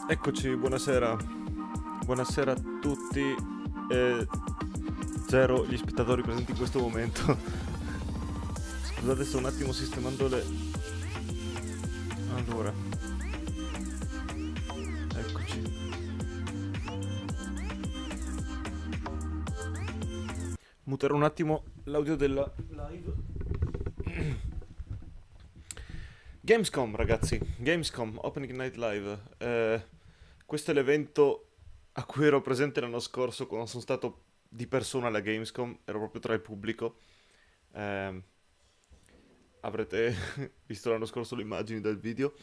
Eccoci, buonasera. Buonasera a tutti. E zero gli spettatori presenti in questo momento. Scusate, sto un attimo sistemando le... Allora, eccoci. Muterò un attimo l'audio della live. Gamescom, ragazzi. Gamescom, Opening Night Live. Questo è l'evento a cui ero presente l'anno scorso quando sono stato di persona alla Gamescom. Ero proprio tra il pubblico. Eh, Avrete visto l'anno scorso le immagini del video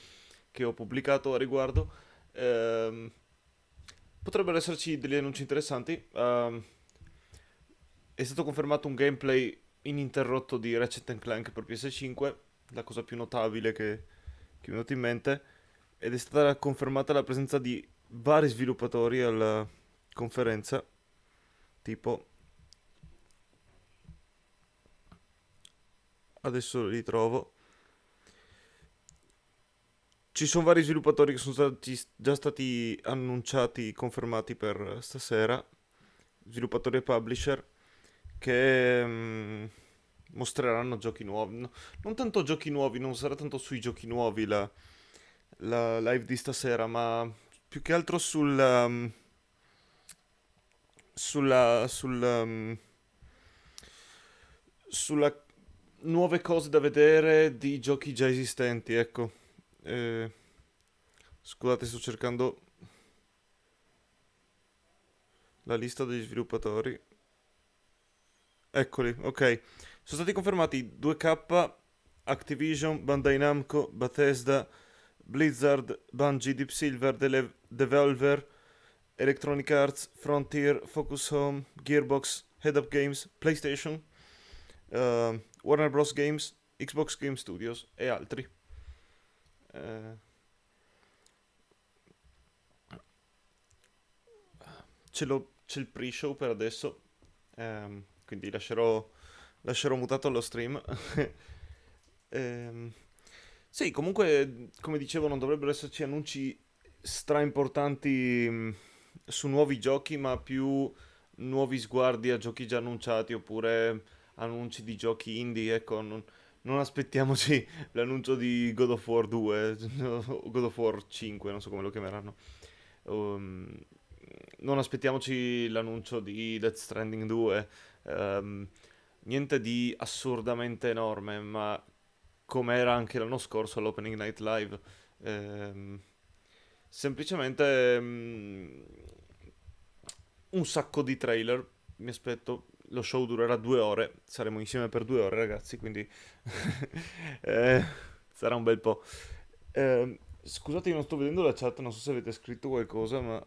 che ho pubblicato a riguardo. Ehm, Potrebbero esserci degli annunci interessanti. È stato confermato un gameplay ininterrotto di Ratchet Clank per PS5, la cosa più notabile che mi è venuta in mente, ed è stata confermata la presenza di vari sviluppatori alla conferenza, tipo, adesso li trovo. Ci sono vari sviluppatori che sono già stati annunciati, confermati per stasera, sviluppatori e publisher, che mostreranno giochi nuovi. Non tanto giochi nuovi, non sarà tanto sui giochi nuovi la live di stasera, ma più che altro sulla sulla nuove cose da vedere di giochi già esistenti, ecco. Eh, Scusate, sto cercando la lista degli sviluppatori. Eccoli, ok. Sono stati confermati 2K, Activision, Bandai Namco, Bethesda, Blizzard, Bungie, Deep Silver, Devolver, Electronic Arts, Frontier, Focus Home, Gearbox, Head Up Games, PlayStation, Warner Bros. Games, Xbox Game Studios e altri. Eh, c'è il pre-show per adesso, quindi lascerò mutato lo stream. Ehm, sì, comunque, come dicevo, non dovrebbero esserci annunci stra importanti su nuovi giochi, ma più nuovi sguardi a giochi già annunciati oppure annunci di giochi indie. Ecco, non aspettiamoci l'annuncio di God of War 2 o God of War 5, non so come lo chiameranno. Um, Non aspettiamoci l'annuncio di Death Stranding 2. ehm, Niente di assurdamente enorme, ma come era anche l'anno scorso all'Opening Night Live. Ehm, Semplicemente un sacco di trailer. Mi aspetto. Lo show durerà 2 ore. Saremo insieme per 2 ore, ragazzi. Quindi eh, sarà un bel po'. Scusate, io non sto vedendo la chat. Non so se avete scritto qualcosa, ma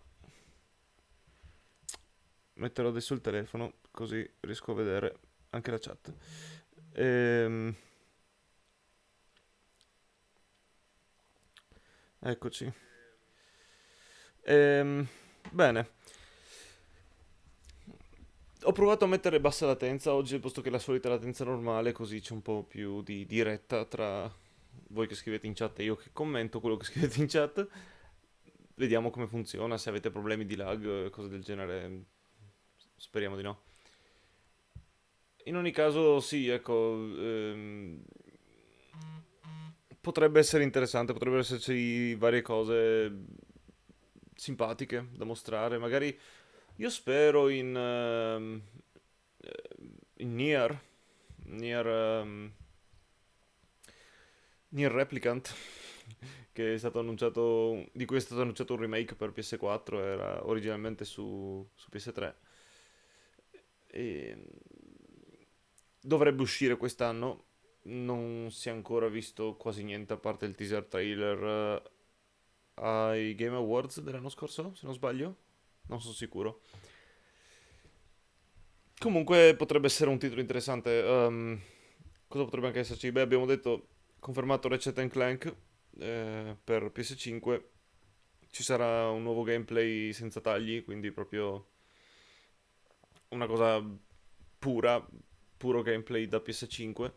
metterò adesso il telefono così riesco a vedere anche la chat. Ehm, Eccoci. Ehm, Bene. Ho provato a mettere bassa latenza oggi al posto che la solita latenza normale, così c'è un po' più di diretta tra voi che scrivete in chat e io che commento quello che scrivete in chat. Vediamo come funziona, se avete problemi di lag, cose del genere, speriamo di no. In ogni caso, sì, ecco, potrebbe essere interessante, potrebbero esserci varie cose simpatiche da mostrare. Magari io spero in Nier, Nier Replicant, che è stato annunciato, di cui è stato annunciato un remake per PS4, era originalmente su PS3. E dovrebbe uscire quest'anno. Non si è ancora visto quasi niente a parte il teaser trailer ai Game Awards dell'anno scorso, se non sbaglio. Non sono sicuro. Comunque potrebbe essere un titolo interessante. Cosa potrebbe anche esserci? Beh, abbiamo detto, confermato Ratchet Clank per PS5. Ci sarà un nuovo gameplay senza tagli, quindi proprio una cosa pura, puro gameplay da PS5.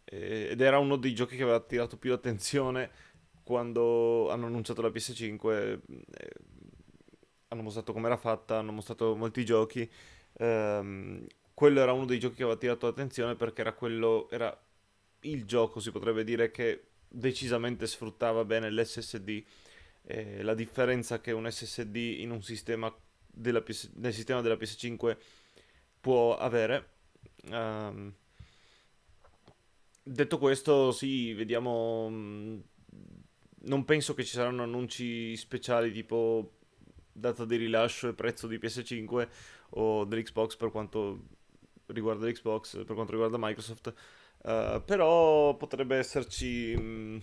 Ed era uno dei giochi che aveva attirato più attenzione quando hanno annunciato la PS5, hanno mostrato come era fatta, hanno mostrato molti giochi. Quello era uno dei giochi che aveva attirato l'attenzione perché era il gioco, si potrebbe dire, che decisamente sfruttava bene l'SSD. La differenza che un SSD in un sistema nel sistema della PS5 può avere. Ehm, Detto questo, sì, vediamo. Non penso che ci saranno annunci speciali tipo data di rilascio e prezzo di PS5 o dell'Xbox per quanto riguarda l'Xbox, per quanto riguarda Microsoft. Però potrebbe esserci.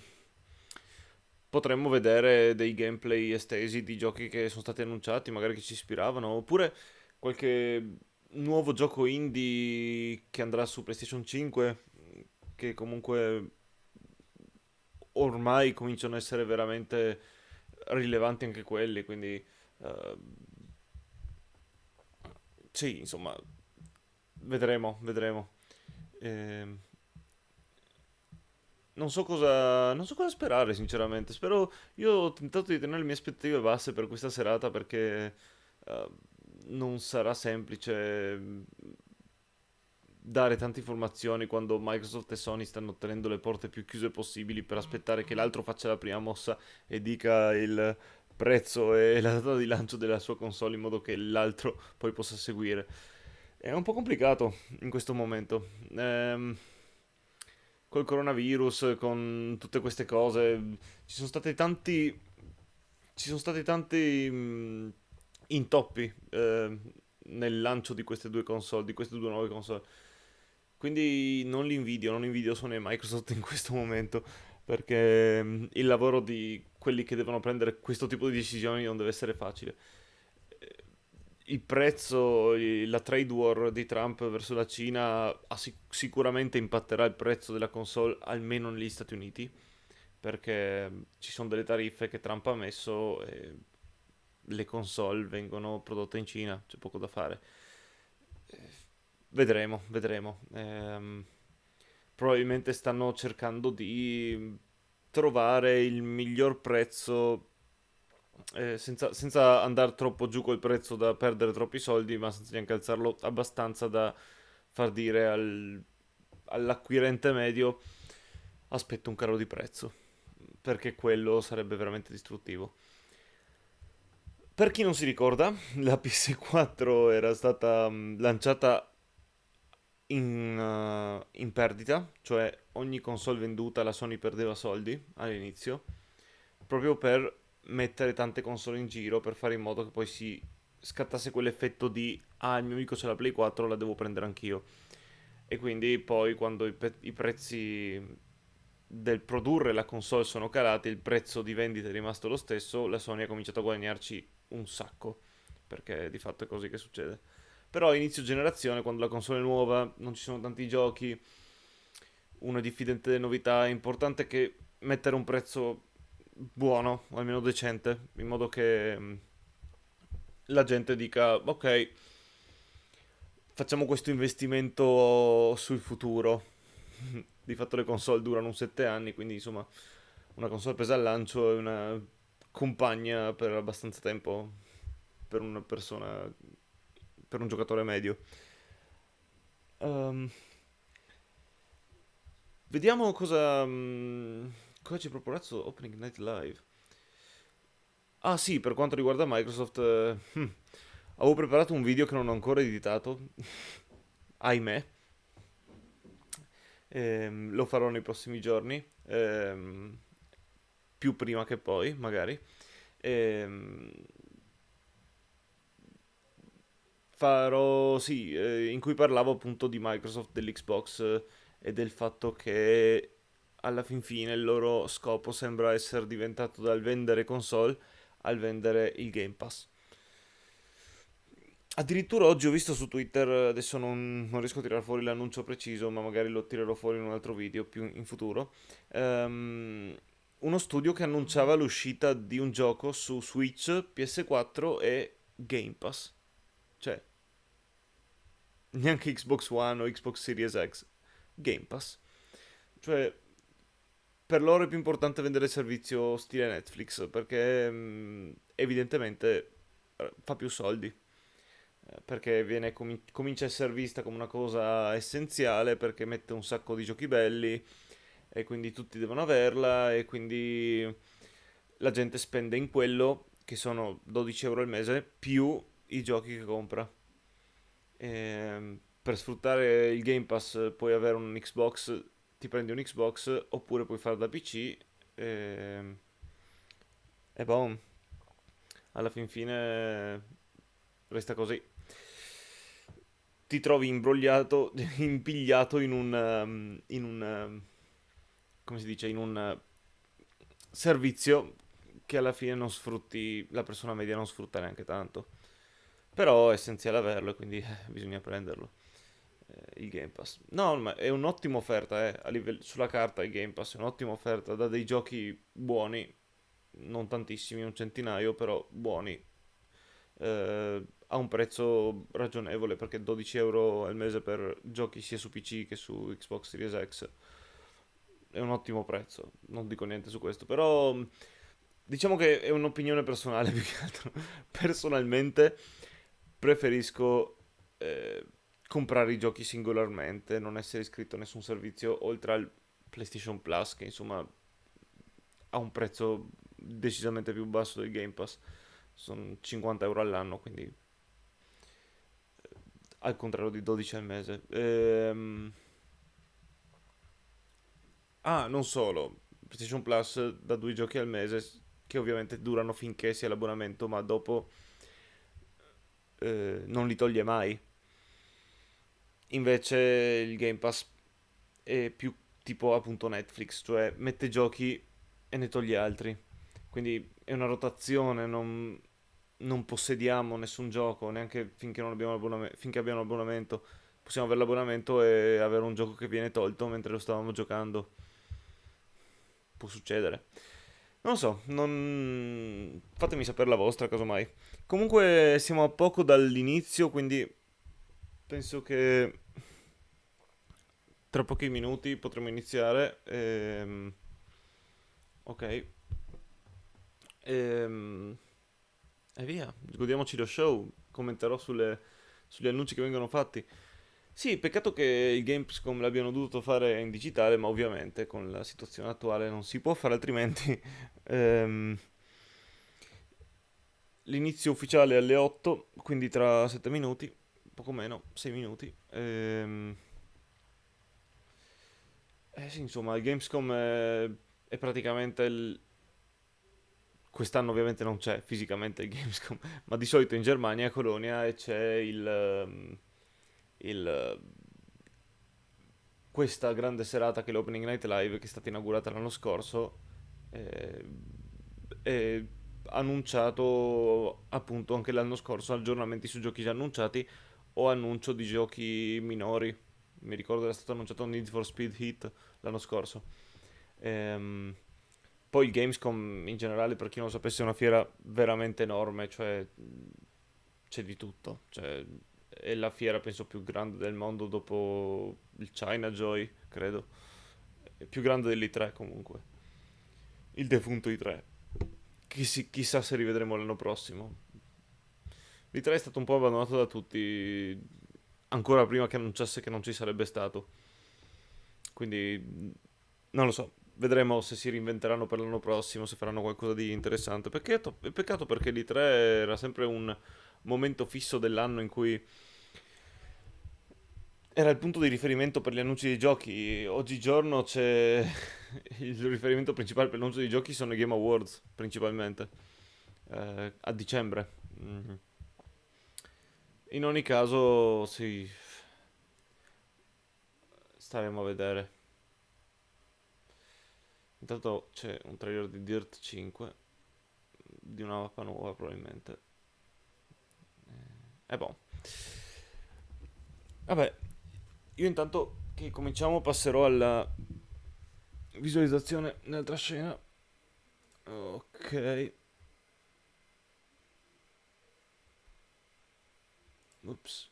Potremmo vedere dei gameplay estesi di giochi che sono stati annunciati, magari che ci ispiravano, oppure qualche nuovo gioco indie che andrà su PlayStation 5, che comunque ormai cominciano a essere veramente rilevanti anche quelli, quindi eh, sì, insomma, vedremo. Ehm, non so cosa sperare, sinceramente. Io ho tentato di tenere le mie aspettative basse per questa serata perché eh, non sarà semplice dare tante informazioni quando Microsoft e Sony stanno tenendo le porte più chiuse possibili per aspettare che l'altro faccia la prima mossa e dica il prezzo e la data di lancio della sua console in modo che l'altro poi possa seguire. È un po' complicato in questo momento. Col coronavirus, con tutte queste cose, ci sono stati tanti, ci sono stati tanti intoppi nel lancio di queste due console, di queste due nuove console. Quindi non invidio Sony e Microsoft in questo momento, perché il lavoro di quelli che devono prendere questo tipo di decisioni non deve essere facile. Il prezzo, la trade war di Trump verso la Cina sicuramente impatterà il prezzo della console, almeno negli Stati Uniti, perché ci sono delle tariffe che Trump ha messo e le console vengono prodotte in Cina, c'è poco da fare. Vedremo, vedremo. Probabilmente stanno cercando di trovare il miglior prezzo senza andare troppo giù col prezzo da perdere troppi soldi, ma senza neanche alzarlo abbastanza da far dire all'acquirente medio aspetta un calo di prezzo, perché quello sarebbe veramente distruttivo. Per chi non si ricorda, la PS4 era stata lanciata in perdita, cioè ogni console venduta la Sony perdeva soldi all'inizio, proprio per mettere tante console in giro, per fare in modo che poi si scattasse quell'effetto di ah, il mio amico c'ha la Play 4, la devo prendere anch'io. E quindi poi quando i prezzi del produrre la console sono calati, il prezzo di vendita è rimasto lo stesso, la Sony ha cominciato a guadagnarci un sacco, perché di fatto è così che succede. Però a inizio generazione, quando la console è nuova, non ci sono tanti giochi, uno è diffidente delle novità, è importante che mettere un prezzo buono, o almeno decente, in modo che la gente dica, ok, facciamo questo investimento sul futuro. Di fatto le console durano un 7 anni, quindi insomma una console presa al lancio è una compagna per abbastanza tempo per una persona, per un giocatore medio. Ehm, Vediamo cosa ci proporrà su Opening Night Live. Ah sì, per quanto riguarda Microsoft, avevo preparato un video che non ho ancora editato, ahimè. Lo farò nei prossimi giorni, più prima che poi, magari. Ehm, Farò, sì, in cui parlavo appunto di Microsoft, dell'Xbox e del fatto che alla fin fine il loro scopo sembra essere diventato dal vendere console al vendere il Game Pass. Addirittura oggi ho visto su Twitter, adesso non riesco a tirare fuori l'annuncio preciso, ma magari lo tirerò fuori in un altro video più in futuro. Uno studio che annunciava l'uscita di un gioco su Switch, PS4 e Game Pass. Cioè, neanche Xbox One o Xbox Series X. Game Pass. Cioè, per loro è più importante vendere il servizio stile Netflix perché evidentemente fa più soldi. Perché comincia a essere vista come una cosa essenziale perché mette un sacco di giochi belli e quindi tutti devono averla e quindi la gente spende in quello che sono 12 euro al mese più i giochi che compra. Per sfruttare il Game Pass puoi avere un Xbox, ti prendi un Xbox oppure puoi fare da PC e boh, alla fin fine resta così. Ti trovi imbrogliato, impigliato come si dice, in un servizio che alla fine non sfrutti, la persona media non sfrutta neanche tanto. Però è essenziale averlo e quindi bisogna prenderlo. Il Game Pass. No, ma è un'ottima offerta, sulla carta il Game Pass è un'ottima offerta, da dei giochi buoni, non tantissimi, un centinaio, però buoni, a un prezzo ragionevole, perché 12 euro al mese per giochi sia su PC che su Xbox Series X è un ottimo prezzo, non dico niente su questo, però diciamo che è un'opinione personale più che altro. Personalmente preferisco comprare i giochi singolarmente, non essere iscritto a nessun servizio oltre al PlayStation Plus, che insomma ha un prezzo decisamente più basso del Game Pass. Sono 50 euro all'anno, quindi al contrario di 12 al mese. Non solo. PlayStation Plus da 2 giochi al mese, che ovviamente durano finché sia l'abbonamento, ma dopo non li toglie mai. Invece il Game Pass è più tipo appunto Netflix, cioè mette giochi e ne toglie altri. Quindi è una rotazione, non possediamo nessun gioco, neanche finché, non abbiamo finché abbiamo l'abbonamento. Possiamo avere l'abbonamento e avere un gioco che viene tolto mentre lo stavamo giocando. Può succedere. Non lo so, fatemi sapere la vostra, casomai. Comunque siamo a poco dall'inizio, quindi penso che tra pochi minuti potremo iniziare. Ok. Ehm, e via, godiamoci lo show. Commenterò sugli annunci che vengono fatti. Sì, peccato che il Gamescom l'abbiano dovuto fare in digitale, ma ovviamente con la situazione attuale non si può fare altrimenti. Ehm, L'inizio ufficiale è alle 8, quindi tra 7 minuti, poco meno, 6 minuti. Sì, insomma, il Gamescom è praticamente Quest'anno ovviamente non c'è fisicamente il Gamescom, ma di solito in Germania, a Colonia, e c'è il, questa grande serata che è l'Opening Night Live, che è stata inaugurata l'anno scorso, eh, e annunciato appunto anche l'anno scorso aggiornamenti su giochi già annunciati o annuncio di giochi minori. Mi ricordo era stato annunciato Need for Speed Heat l'anno scorso. Ehm, Poi il Gamescom in generale, per chi non lo sapesse, è una fiera veramente enorme, cioè c'è di tutto. Cioè, è la fiera penso più grande del mondo dopo il China Joy, credo. È più grande dell'I3 comunque. Il defunto I3. Chissà se rivedremo l'anno prossimo. L'I3 è stato un po' abbandonato da tutti, ancora prima che annunciasse che non ci sarebbe stato. Quindi non lo so, vedremo se si reinventeranno per l'anno prossimo, se faranno qualcosa di interessante. Peccato perché l'I3 era sempre un momento fisso dell'anno in cui era il punto di riferimento per gli annunci dei giochi. Oggigiorno c'è il riferimento principale per l'annuncio dei giochi sono i Game Awards, principalmente, a dicembre. Mhm. In ogni caso, sì, staremo a vedere. Intanto c'è un trailer di Dirt 5, di una mappa nuova probabilmente. E boh. Vabbè, io intanto che cominciamo passerò alla visualizzazione nell'altra scena. Ok. Ups.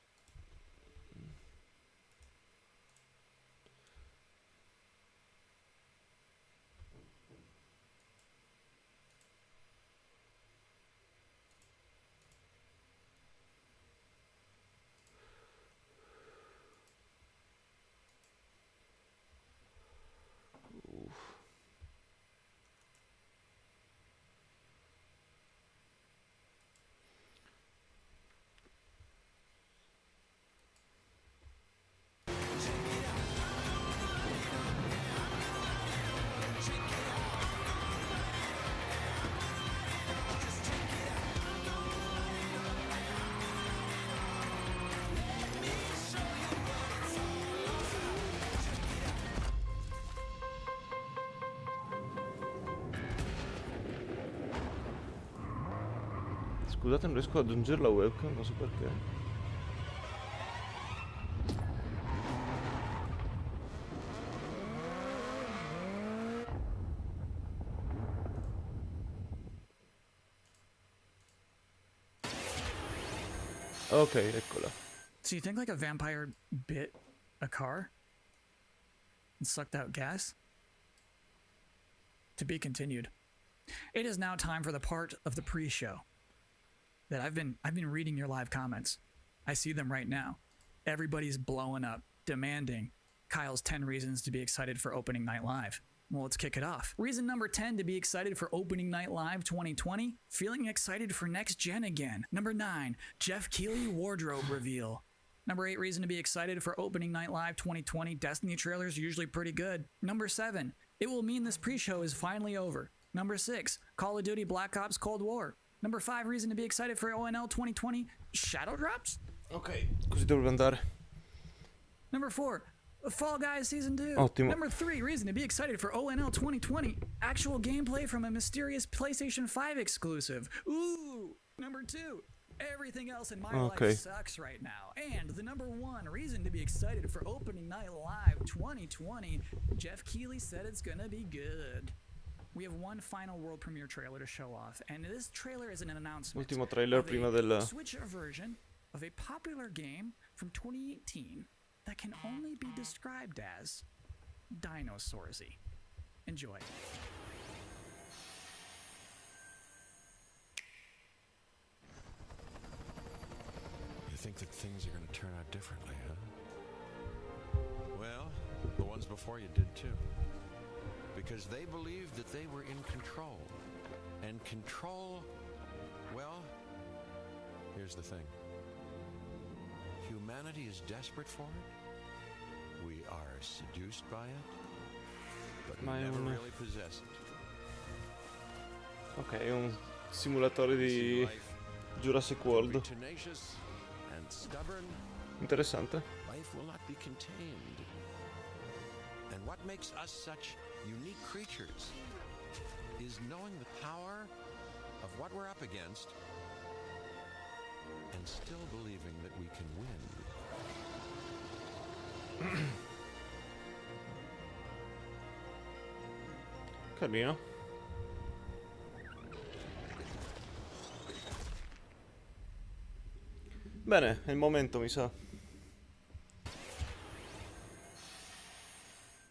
Scusate, non riesco ad aggiungere la webcam, non so perché. Ok, eccola. So you think like a vampire bit a car and sucked out gas? To be continued. It is now time for the part of the pre-show that I've been reading your live comments. I see them right now. Everybody's blowing up, demanding Kyle's 10 reasons to be excited for opening night live. Well, let's kick it off. Reason number 10 to be excited for opening night live 2020, feeling excited for next gen again. Number 9, Jeff Keighley wardrobe reveal. Number 8 reason to be excited for opening night live 2020, Destiny trailers are usually pretty good. Number 7, it will mean this pre-show is finally over. Number 6, Call of Duty Black Ops Cold War. Number 5 reason to be excited for ONL 2020, Shadow Drops. Ok, così dovrebbe andare. Number 4, Fall Guys Season 2. Ottimo. Number 3 reason to be excited for ONL 2020, actual gameplay from a mysterious PlayStation 5 exclusive. Ooh. Number 2, everything else in my life sucks right now. And the number 1 reason to be excited for opening night live 2020, Jeff Keighley said it's gonna be good. We have one final world premiere trailer to show off, and this trailer is an announcement Ultimo trailer prima del... Switch version of a popular game from 2018 that can only be described as Dinosaursy. Enjoy. You think that things are going to turn out differently, huh? Well, the ones before you did too. Because they believed that they were in control. And control, well, here's the thing. Humanity is desperate for it. We are seduced by it. But we never really possess it. Ok, è un simulatore di Jurassic World. Interessante. Life will not be contained. And what makes us such unique creatures is knowing the power of what we're up against and still believing that we can win. Carino. Bene, è il momento, mi sa.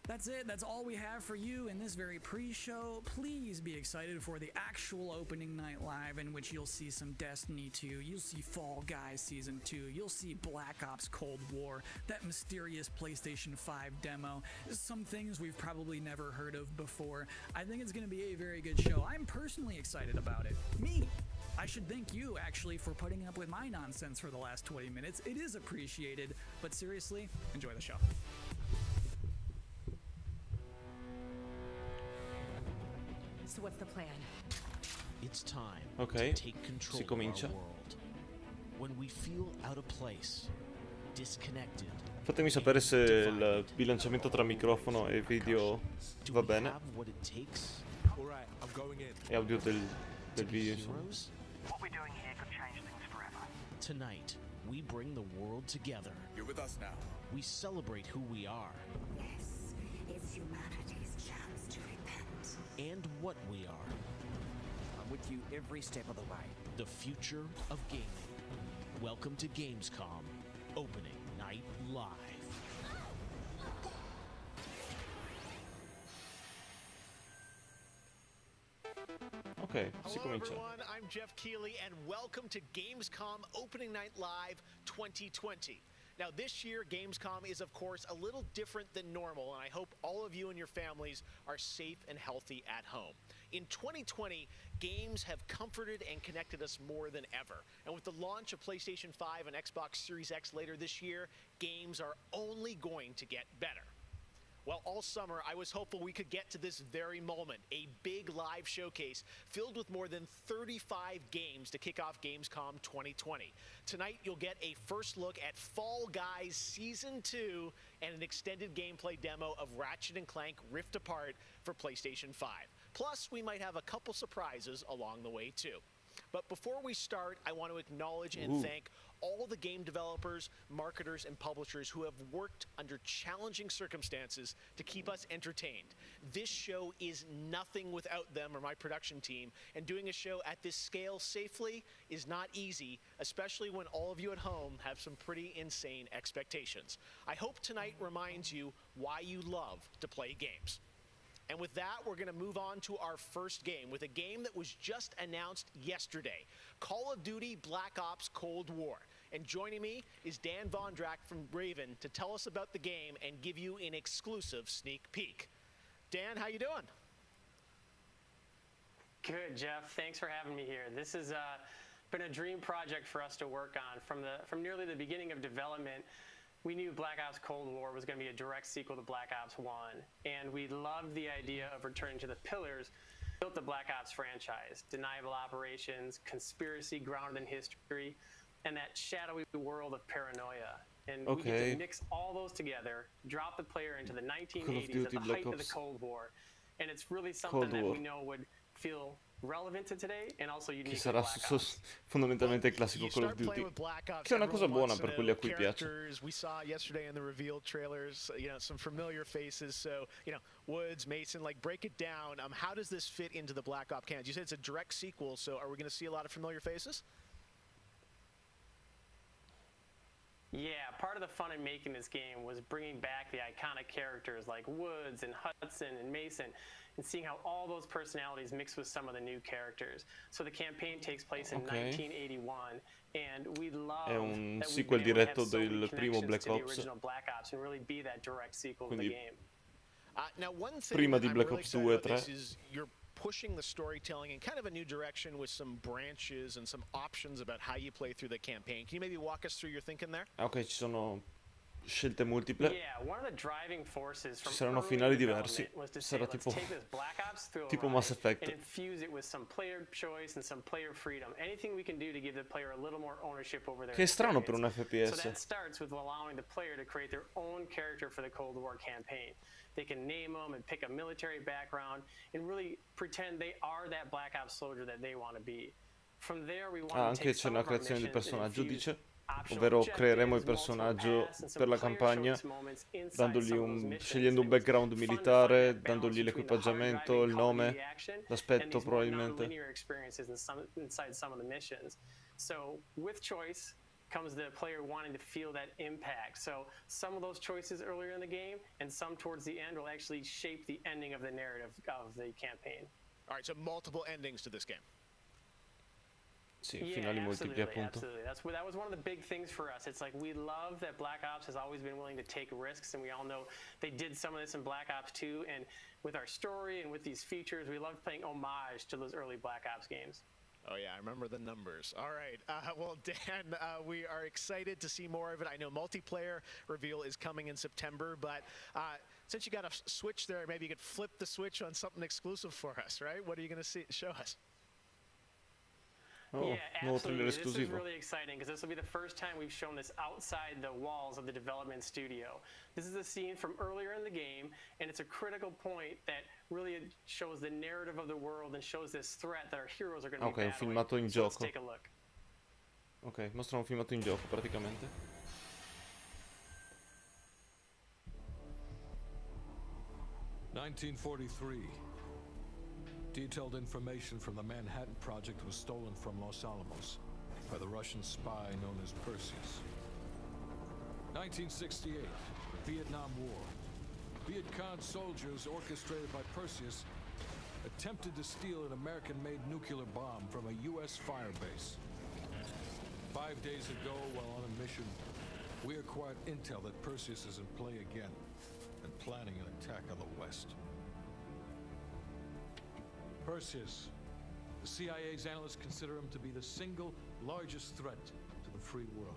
That's it. That's all we have for you in this very pre-show. Please be excited for the actual opening night live, in which you'll see some Destiny 2, you'll see Fall Guys Season 2, you'll see Black Ops Cold War, that mysterious PlayStation 5 demo, some things we've probably never heard of before. I think it's going to be a very good show. I'm personally excited about it. Me! I should thank you, actually, for putting up with my nonsense for the last 20 minutes. It is appreciated, but seriously, enjoy the show. So what's the plan? It's time Ok, to take control si of comincia. our world. When we feel out of place, disconnected. Fatemi sapere se il bilanciamento tra microfono e video va bene. E audio del video, insomma. What we're doing here could change things forever. Tonight, we bring the world together. You're with us now. We celebrate who we are Yes, it's humanity's chance to repent. and what we are. I'm with you every step of the way. The future of gaming. Welcome to Gamescom, opening night live. Ok, si Hello comincia. everyone, I'm Jeff Keighley and welcome to Gamescom Opening Night Live 2020. Now this year Gamescom is of course a little different than normal, and I hope all of you and your families are safe and healthy at home. In 2020, games have comforted and connected us more than ever. And with the launch of PlayStation 5 and Xbox Series X later this year, games are only going to get better. Well, all summer, I was hopeful we could get to this very moment, a big live showcase filled with more than 35 games to kick off Gamescom 2020. Tonight, you'll get a first look at Fall Guys Season 2 and an extended gameplay demo of Ratchet & Clank Rift Apart for PlayStation 5. Plus, we might have a couple surprises along the way, too. But before we start, I want to acknowledge and thank all the game developers, marketers, and publishers who have worked under challenging circumstances to keep us entertained. This show is nothing without them or my production team, and doing a show at this scale safely is not easy, especially when all of you at home have some pretty insane expectations. I hope tonight reminds you why you love to play games. And with that, we're going to move on to our first game with a game that was just announced yesterday, Call of Duty Black Ops Cold War. And joining me is Dan Vondrak from Raven to tell us about the game and give you an exclusive sneak peek. Dan, how you doing? Good, Jeff. Thanks for having me here. This has been a dream project for us to work on. From nearly the beginning of development, we knew Black Ops Cold War was going to be a direct sequel to Black Ops 1, and we loved the idea of returning to the pillars that built the Black Ops franchise: deniable operations, conspiracy grounded in history, and that shadowy world of paranoia. And we get to mix all those together, drop the player into the 1980s at the height of the Cold War, and it's really something that we know would feel relevant to today and also unique. Che sarà fondamentalmente il classico Call of Duty, che è una cosa buona per quelli a cui piace. We saw yesterday in the reveal trailers, some familiar faces. So, Woods, Mason, break it down. How does this fit into the Black Ops canon? You said it's a direct sequel, so are we going to see a lot of familiar faces? Yeah, part of the fun in making this game was bringing back the iconic characters like Woods and Hudson and Mason, and seeing how all those personalities mix with some of the new characters. So the campaign takes place in 1981, and we love è un that sequel we've been able to diretto have so many del primo connections Black to the Ops. original Black Ops and really be that direct sequel to the Quindi game. Now, one thing prima di I'm Black really Ops excited 2 e about this 3. is you're pushing the storytelling in kind of a new direction with some branches and some options about how you play through the campaign. Can you maybe walk us through your thinking there? Ok, ci sono scelte multiple. Yeah, one of the driving forces from Ci saranno early finali diversi. development was to say, Sarà let's tipo take this Black Ops thrill tipo ride Mass Effect. and infuse it with some player choice and some player freedom. Anything we can do to give the player a little more ownership over their Che è strano per un experience. So FPS. that starts with allowing the player to create their own character for the Cold War campaign. They can name them and pick a military background and really pretend they are that Black Ops soldier that they want to be. From there, we want to Anche take c'è some una of our creazione di missions and personaggio, infuse dice, optional ovvero creeremo il objectives, multiple personaggio paths, and some per la player campagna, choice moments inside dandogli some of those missions. scegliendo un And it was background fun to find militare, that balance dandogli between the l'equipaggiamento, hard-driving il Call of nome, Duty action and l'aspetto these more probabilmente. non-linear experiences inside some of the missions. So with choice comes the player wanting to feel that impact. So some of those choices earlier in the game and some towards the end will actually shape the ending of the narrative of the campaign. All right, so multiple endings to this game. Sì, Yeah, finali multipli appunto. absolutely. That was one of the big things for us. It's like we love that Black Ops has always been willing to take risks, and we all know they did some of this in Black Ops 2. And with our story and with these features, we loved playing homage to those early Black Ops games. Oh, yeah, I remember the numbers. All right. Well, Dan, we are excited to see more of it. I know multiplayer reveal is coming in September, but since you got a Switch there, maybe you could flip the switch on something exclusive for us, right? What are you going to show us? Oh, Yeah, nuovo absolutely. trailer This is esclusivo. really exciting because this will be the first time we've shown this outside the walls of the development studio. This is a scene from earlier in the game, and it's a critical point that really shows the narrative of the world and shows this threat that our heroes are going to Ok, be un battling. filmato in So let's gioco. take a look. Ok, mostra un filmato in gioco praticamente. "1943. Detailed information from the Manhattan Project was stolen from Los Alamos by the Russian spy known as Perseus. 1968. Vietnam War. Viet Cong soldiers orchestrated by Perseus attempted to steal an American-made nuclear bomb from a U.S. firebase. 5 days ago, while on a mission, we acquired intel that Perseus is in play again and planning an attack on the West. Perseus. The CIA's analysts consider him to be the single largest threat to the free world."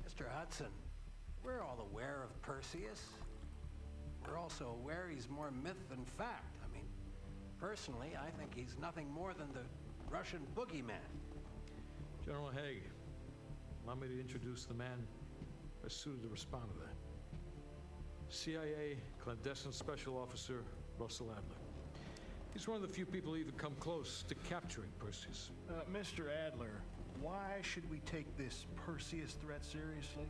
Mr. Hudson, we're all aware of Perseus. We're also aware he's more myth than fact. I mean, personally, I think he's nothing more than the Russian boogeyman. General Haig, allow me to introduce the man best suited to respond to that. CIA clandestine special officer Russell Adler. He's one of the few people who even come close to capturing Perseus. Mr. Adler, why should we take this Perseus threat seriously?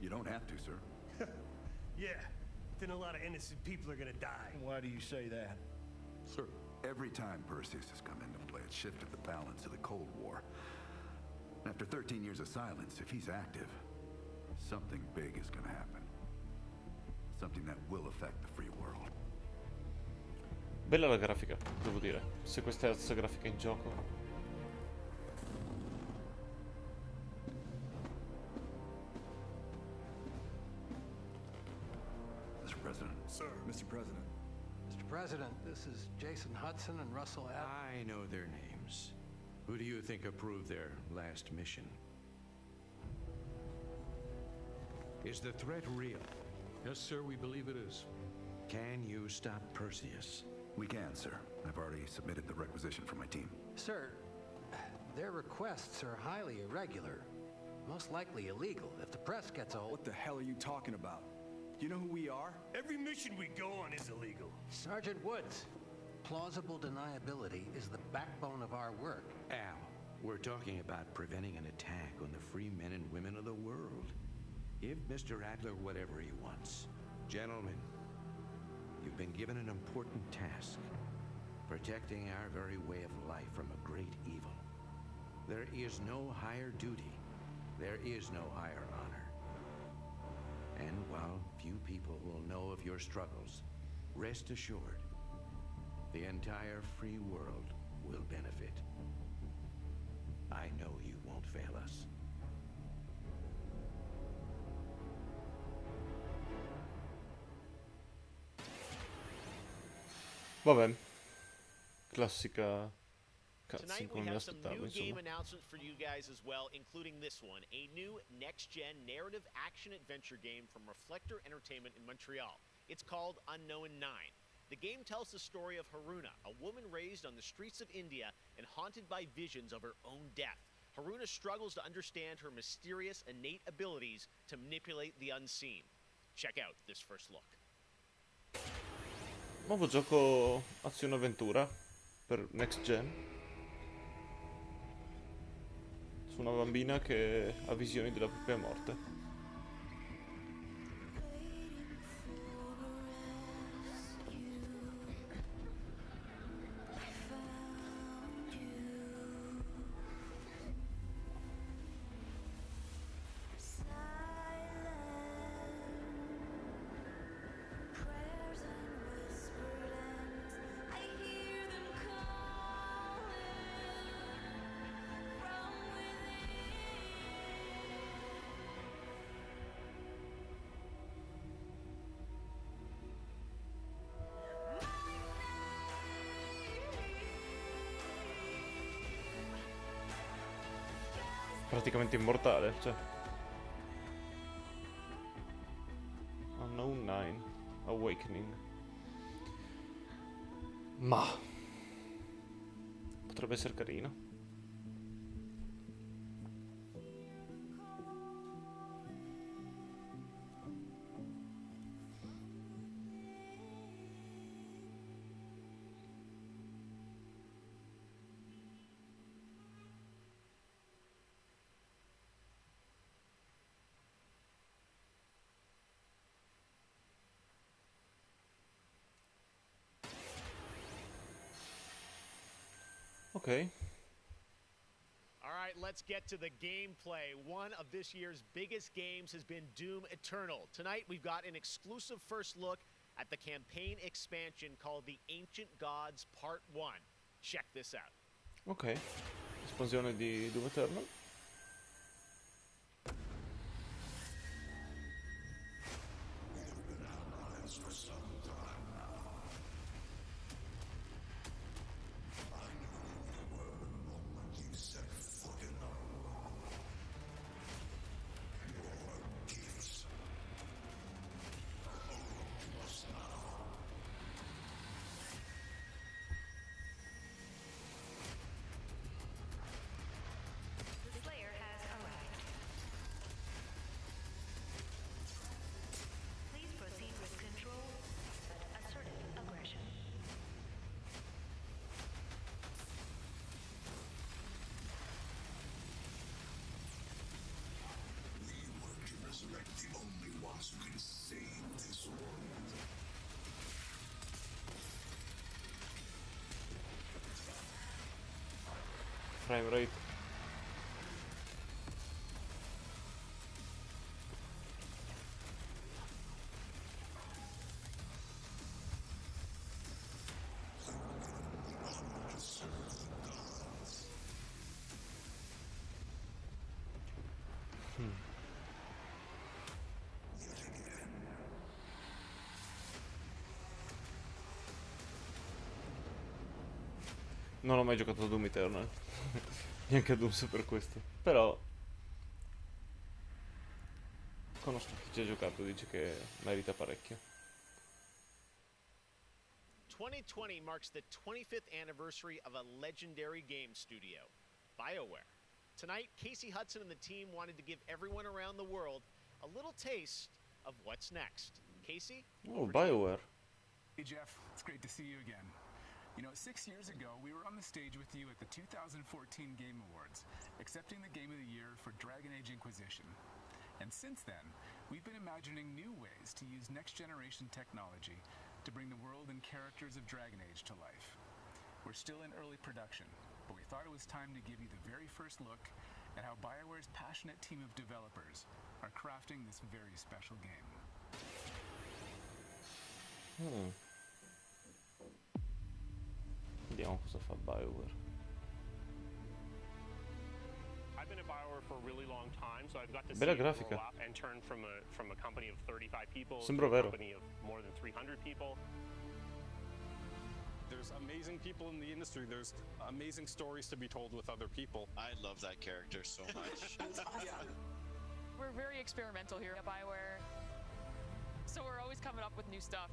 You don't have to, sir. Yeah, then a lot of innocent people are gonna die. Why do you say that? Sir. Every time Perseus has come into play, it shifted the balance of the Cold War. After 13 years of silence, if he's active, something big is gonna happen. Something that will affect the free world. Bella la grafica, devo dire. Se questa è la stessa grafica in gioco. Mr. President. Sir. Mr. President. Mr. President, this is Jason Hudson and Russell I know their names. Who do you think approved their last mission? Is the threat real? Yes, sir, we believe it is. Can you stop Perseus? We can, sir. I've already submitted the requisition for my team. Sir, their requests are highly irregular. Most likely illegal. If the press gets a hold... What the hell are you talking about? Do you know who we are? Every mission we go on is illegal. Sergeant Woods, plausible deniability is the backbone of our work. Al, we're talking about preventing an attack on the free men and women of the world. Give Mr. Adler whatever he wants. Gentlemen, you've been given an important task. Protecting our very way of life from a great evil. There is no higher duty. There is no higher honor. And while few people will know of your struggles, rest assured, the entire free world will benefit. I know you won't fail us. Vabbè. Classica cutscene Tonight we come mi have some aspettavo, new game insomma. announcements for you guys as well, including this one, a new next-gen narrative action-adventure game from Reflector Entertainment in Montreal. It's called Unknown 9. The game tells the story of Haruna, a woman raised on the streets of India and haunted by visions of her own death. Haruna struggles to understand her mysterious innate abilities to manipulate the unseen. Check out this first look. Nuovo gioco azione-avventura per next gen. Su una bambina che ha visioni della propria morte. Praticamente immortale, cioè. Unknown 9 Awakening. Ma potrebbe essere carino. Okay. All right, let's get to the gameplay. One of this year's biggest games has been Doom Eternal. Tonight, we've got an exclusive first look at the campaign expansion called The Ancient Gods Part 1. Check this out. Ok. Espansione di Doom Eternal. Frame rate. Non ho mai giocato a Doom Eternal. Neanche a Doom per questo. Però conosco chi ci ha giocato, dice che merita parecchio. 2020 marks the 25th anniversary of a legendary game studio, BioWare. Tonight, Casey Hudson and the team wanted to give everyone around the world a little taste of what's next. Casey? Oh, BioWare. Hey Jeff, it's great to see you again. You know, 6 years ago, we were on the stage with you at the 2014 Game Awards, accepting the Game of the Year for Dragon Age Inquisition. And since then, we've been imagining new ways to use next-generation technology to bring the world and characters of Dragon Age to life. We're still in early production, but we thought it was time to give you the very first look at how BioWare's passionate team of developers are crafting this very special game. Vediamo cosa fa BioWare. I've been at BioWare for a really long time, so I've got to see Bella it grafica. grow up and turn from a company of 35 people Sembra to a vero. company of more than 300 people. There's amazing people in the industry. There's amazing stories to be told with other people. I love that character so much. We're very experimental here at BioWare, so we're always coming up with new stuff.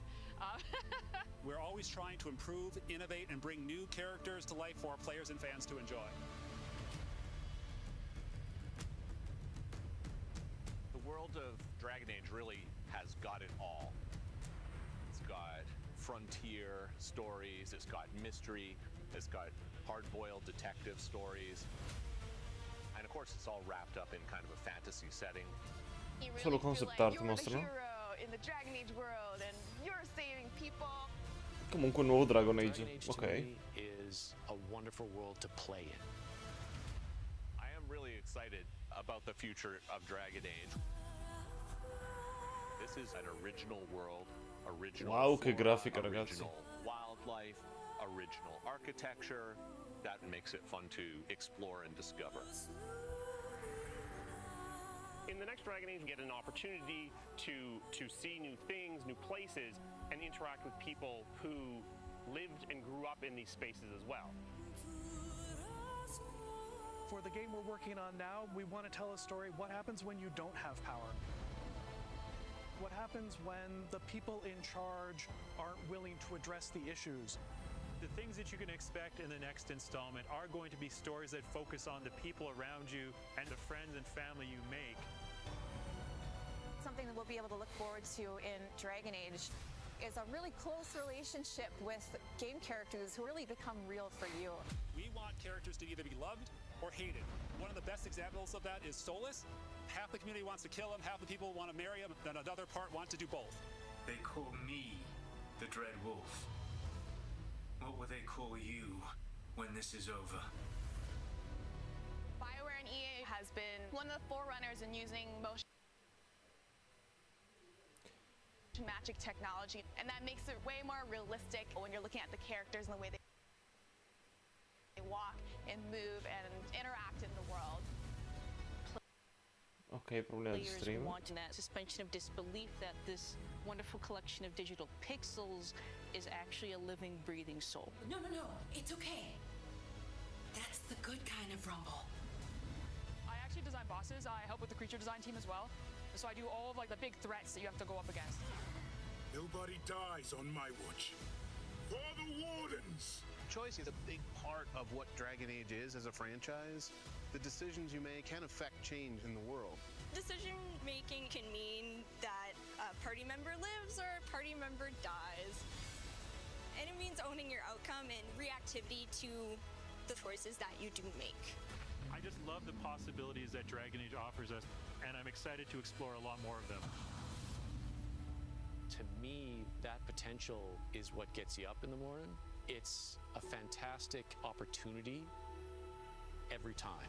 We're always trying to improve, innovate, and bring new characters to life for our players and fans to enjoy. The world of Dragon Age really has got it all. It's got frontier stories, it's got mystery, it's got hard-boiled detective stories, and of course it's all wrapped up in kind of a fantasy setting. You Solo feel concept like art you're mostrano. the hero in the Dragon Age world, and you're saving people. Comunque un nuovo Dragon Age. Dragon Age to Ok. me is a wonderful world to play in. I am really excited about the future of Dragon Age. This is an original world, original Wow, che flora, grafica, ragazzi. original wildlife, original architecture. That makes it fun to explore and discover. In the next Dragon Age, you get an opportunity to see new things, new places, and interact with people who lived and grew up in these spaces as well. For the game we're working on now, we want to tell a story. What happens when you don't have power? What happens when the people in charge aren't willing to address the issues? The things that you can expect in the next installment are going to be stories that focus on the people around you and the friends and family you make. Something that we'll be able to look forward to in Dragon Age is a really close relationship with game characters who really become real for you. We want characters to either be loved or hated. One of the best examples of that is Solus. Half the community wants to kill him, half the people want to marry him, then another part want to do both. They call me the Dread Wolf. What will they call you when this is over? BioWare and EA has been one of the forerunners in using motion magic technology, and that makes it way more realistic when you're looking at the characters and the way they walk and move and interact in the world. Ok, problema di Players stream. want that suspension of disbelief that this wonderful collection of digital pixels is actually a living, breathing soul. No, it's okay. That's the good kind of rumble. I actually design bosses. I help with the creature design team as well. So I do all of like the big threats that you have to go up against. Nobody dies on my watch. For the Wardens! Choice is a big part of what Dragon Age is as a franchise. The decisions you make can affect change in the world. Decision making can mean that a party member lives or a party member dies. And it means owning your outcome and reactivity to the choices that you do make. I just love the possibilities that Dragon Age offers us, and I'm excited to explore a lot more of them. potential is what gets you up in the morning. It's a fantastic opportunity every time.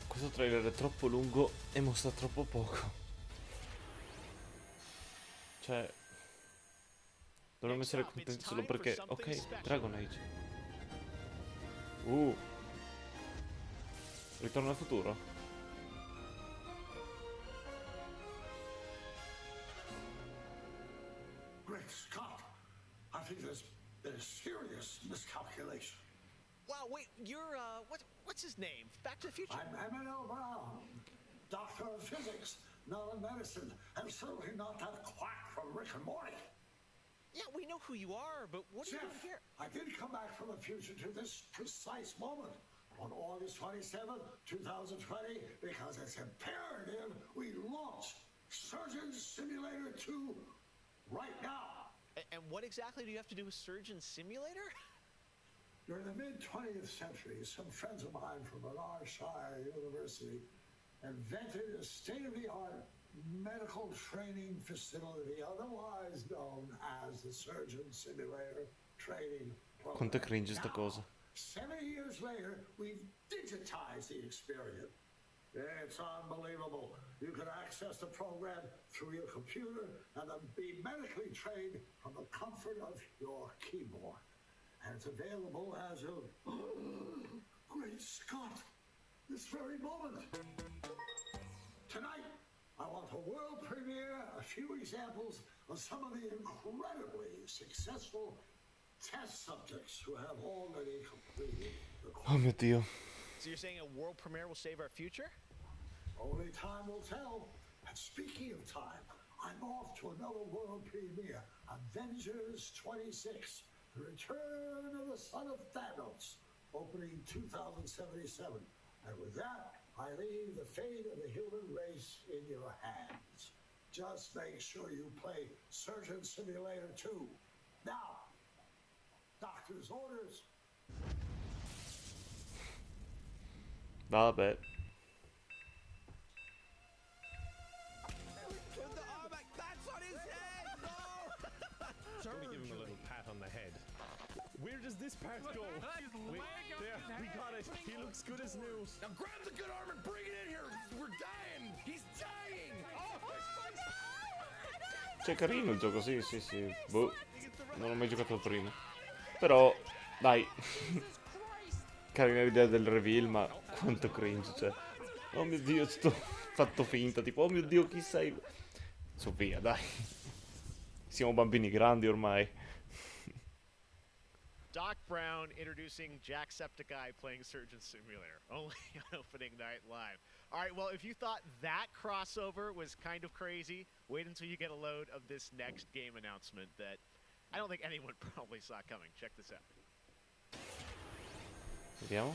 Questo trailer è troppo lungo e mostra troppo poco. Cioè, dovremmo essere contenti solo perché, ok, Dragon Age. Ritorno al futuro. Great Scott! I think there's been a serious miscalculation. Wow, wait, you're, what's his name? Back to the Future? I'm Emmanuel Brown, doctor of physics, not of medicine, and certainly not that quack from Rick and Morty. Yeah, we know who you are, but what are you doing here? I did come back from the future to this precise moment on August 27th, 2020, because it's imperative we launch Surgeon Simulator 2 right now. And what exactly do you have to do with Surgeon Simulator? During the mid-20th century, some friends of mine from Bernardshire University invented a state-of-the-art medical training facility, otherwise known as the Surgeon Simulator Training Program. Quanto cringe sta cosa. 7 years later, we've digitized the experience. It's unbelievable. You can access the program through your computer and then be medically trained from the comfort of your keyboard. And it's available as of, great Scott, this very moment. Tonight, I want to world premiere a few examples of some of the incredibly successful test subjects who have already completed the course. Oh mio Dio. So you're saying a world premiere will save our future? Only time will tell. And speaking of time, I'm off to another world premiere, Avengers 26, The Return of the Son of Thanos, opening 2077. And with that, I leave the fate of the human race in your hands. Just make sure you play Surgeon Simulator 2. Now, doctor's orders. Vabbè. That's on his head! No! Let me give him a little pat on the head. Where does this part go? Wait, there, we got it. He looks good as new. Now grab the good arm and bring it in here. We're dying. He's dying. Cioè, carino il gioco, sì, sì, sì. Boh, non ho mai giocato prima. Però, dai. Carina l'idea del reveal, ma quanto cringe, cioè. Oh mio Dio, sto fatto finta, tipo, oh mio Dio, chi sei? Su via, dai. Siamo bambini grandi ormai. Doc Brown introducing Jacksepticeye playing Surgeon Simulator, only on opening night live. All right, well, if you thought that crossover was kind of crazy, wait until you get a load of this next game announcement that I don't think anyone probably saw coming. Check this out. Vediamo.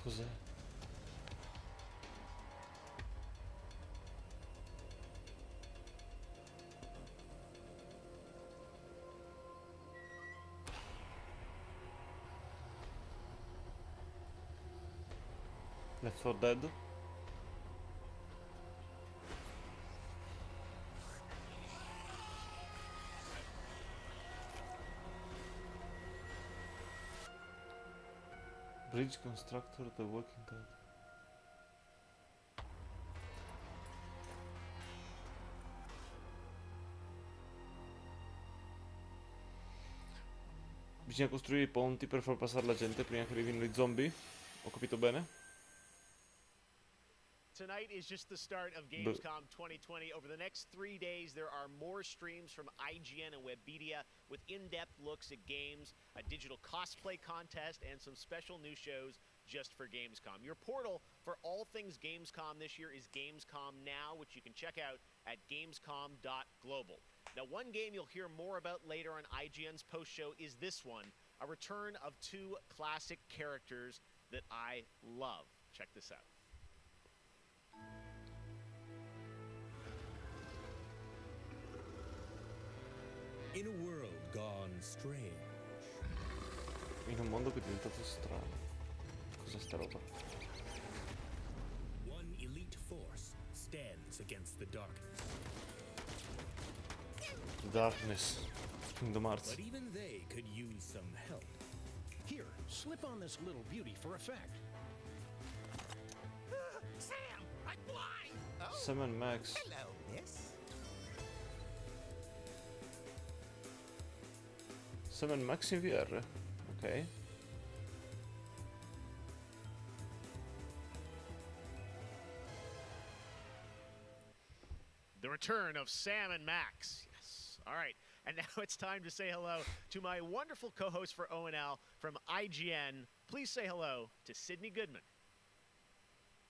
Cos'è? Left 4 Dead? Bridge Constructor, The Walking Dead. Bisogna costruire i ponti per far passare la gente prima che arrivino i zombie? Ho capito bene? Tonight is just the start of Gamescom 2020. Over the next 3 days, there are more streams from IGN and Webedia with in-depth looks at games, a digital cosplay contest, and some special new shows just for Gamescom. Your portal for all things Gamescom this year is Gamescom Now, which you can check out at gamescom.global. Now, one game you'll hear more about later on IGN's post-show is this one, a return of two classic characters that I love. Check this out. In a world gone strange. In un mondo che è diventato strano. Cos'è sta roba? One elite force stands against the darkness. Darkness. Kingdom Hearts. But even they could use some help. Here, slip on this little beauty for effect. Sam, I'm blind. Oh, Sam and Max. hello, miss. Sam and Max in VR. Ok. The return of Sam and Max. Yes. All right. And now it's time to say hello to my wonderful co-host for ONL from IGN. Please say hello to Sydney Goodman.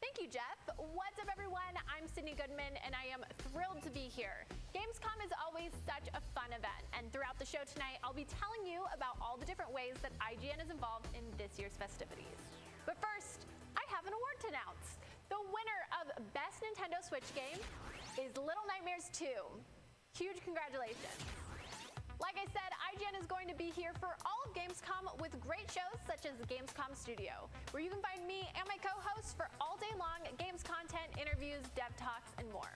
Thank you, Jeff. What's up, everyone? I'm Sydney Goodman, and I am thrilled to be here. Gamescom is always such a fun event, and throughout the show tonight, I'll be telling you about all the different ways that IGN is involved in this year's festivities. But first, I have an award to announce. The winner of Best Nintendo Switch Game is Little Nightmares 2. Huge congratulations. Like I said, IGN is going to be here for all of Gamescom with great shows such as Gamescom Studio, where you can find me and my co-hosts for all day long games content, interviews, dev talks, and more.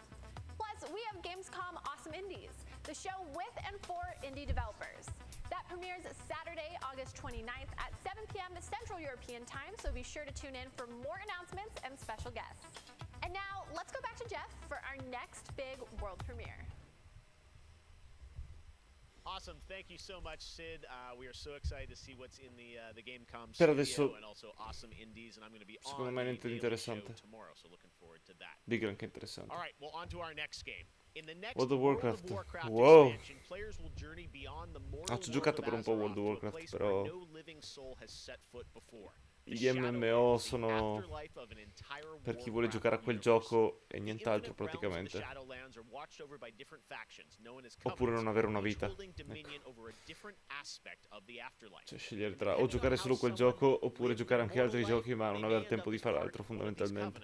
Plus, we have Gamescom Awesome Indies, the show with and for indie developers. That premieres Saturday, August 29th at 7 p.m. Central European Time, so be sure to tune in for more announcements and special guests. And now, let's go back to Jeff for our next big world premiere. Awesome. Thank you so much, Sid. We are so excited to see what's in the Gamescom Per studio adesso, and also Awesome Indies, and I'm going to be secondo on me the niente di daily interessante. show tomorrow, so looking forward to that. Di granché interessante. All right, well, on to our next game. In the next World of Warcraft. Wow. Expansion, players will journey beyond the mortal Ci ho giocato per un po' World of Azeroth to a Warcraft, place però where no living soul has set foot before. gli MMO sono per chi vuole giocare a quel gioco e nient'altro praticamente. Oppure non avere una vita. Ecco. Cioè scegliere tra o giocare solo quel gioco oppure giocare anche altri giochi ma non avere tempo di fare altro fondamentalmente.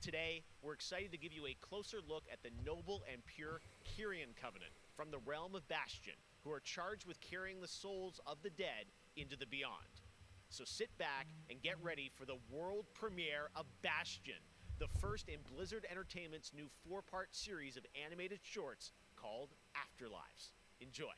Today, we're excited to give you a closer look at the noble and pure Kyrian Covenant from the realm of Bastion, who are charged with carrying the souls of the dead into the beyond. So sit back and get ready for the world premiere of Bastion, the first in Blizzard Entertainment's new 4-part series of animated shorts called Afterlives. Enjoy.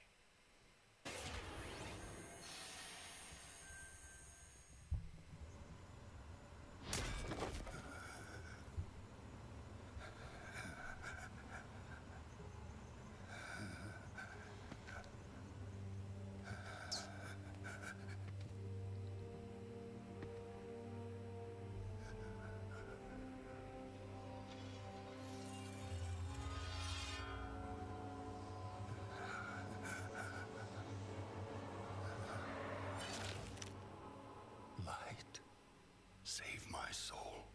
Light, save my soul.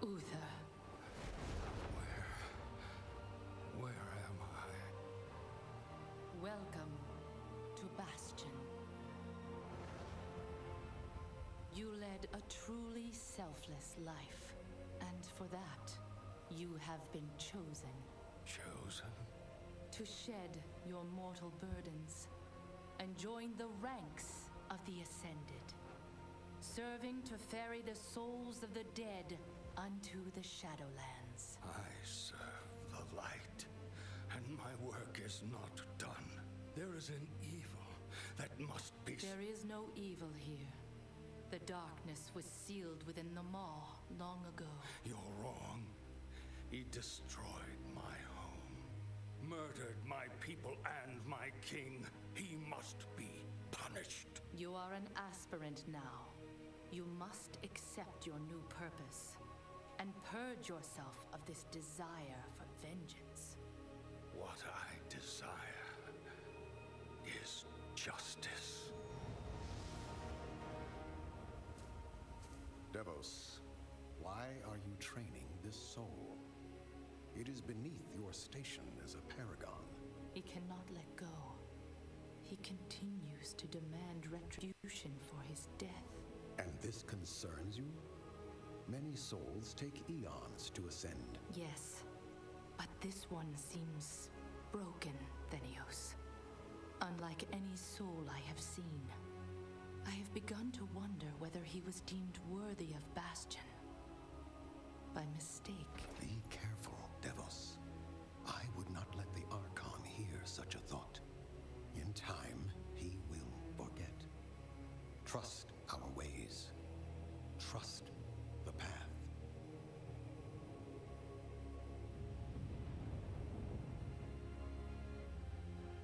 Uther. Where am I? Welcome to Bastion. You led a truly selfless life, and for that, you have been chosen. Chosen? To shed your mortal burdens and join the ranks of the Ascended, serving to ferry the souls of the dead unto the Shadowlands. I serve the light, and my work is not done. There is an evil that must be... There is no evil here. The darkness was sealed within the maw long ago. You're wrong. He destroyed my home, murdered my people and my king. He must be punished. You are an aspirant now. You must accept your new purpose and purge yourself of this desire for vengeance. What I desire is justice. Devos, why are you training this soul? It is beneath your station as a paragon. He cannot let go. He continues to demand retribution for his death. And this concerns you? Many souls take eons to ascend. Yes, but this one seems broken, Thenios. Unlike any soul I have seen. I have begun to wonder whether he was deemed worthy of Bastion. By mistake. Be careful, Devos. I would not let the Archon hear such a thought. In time, he will forget. Trust our ways. Trust the path.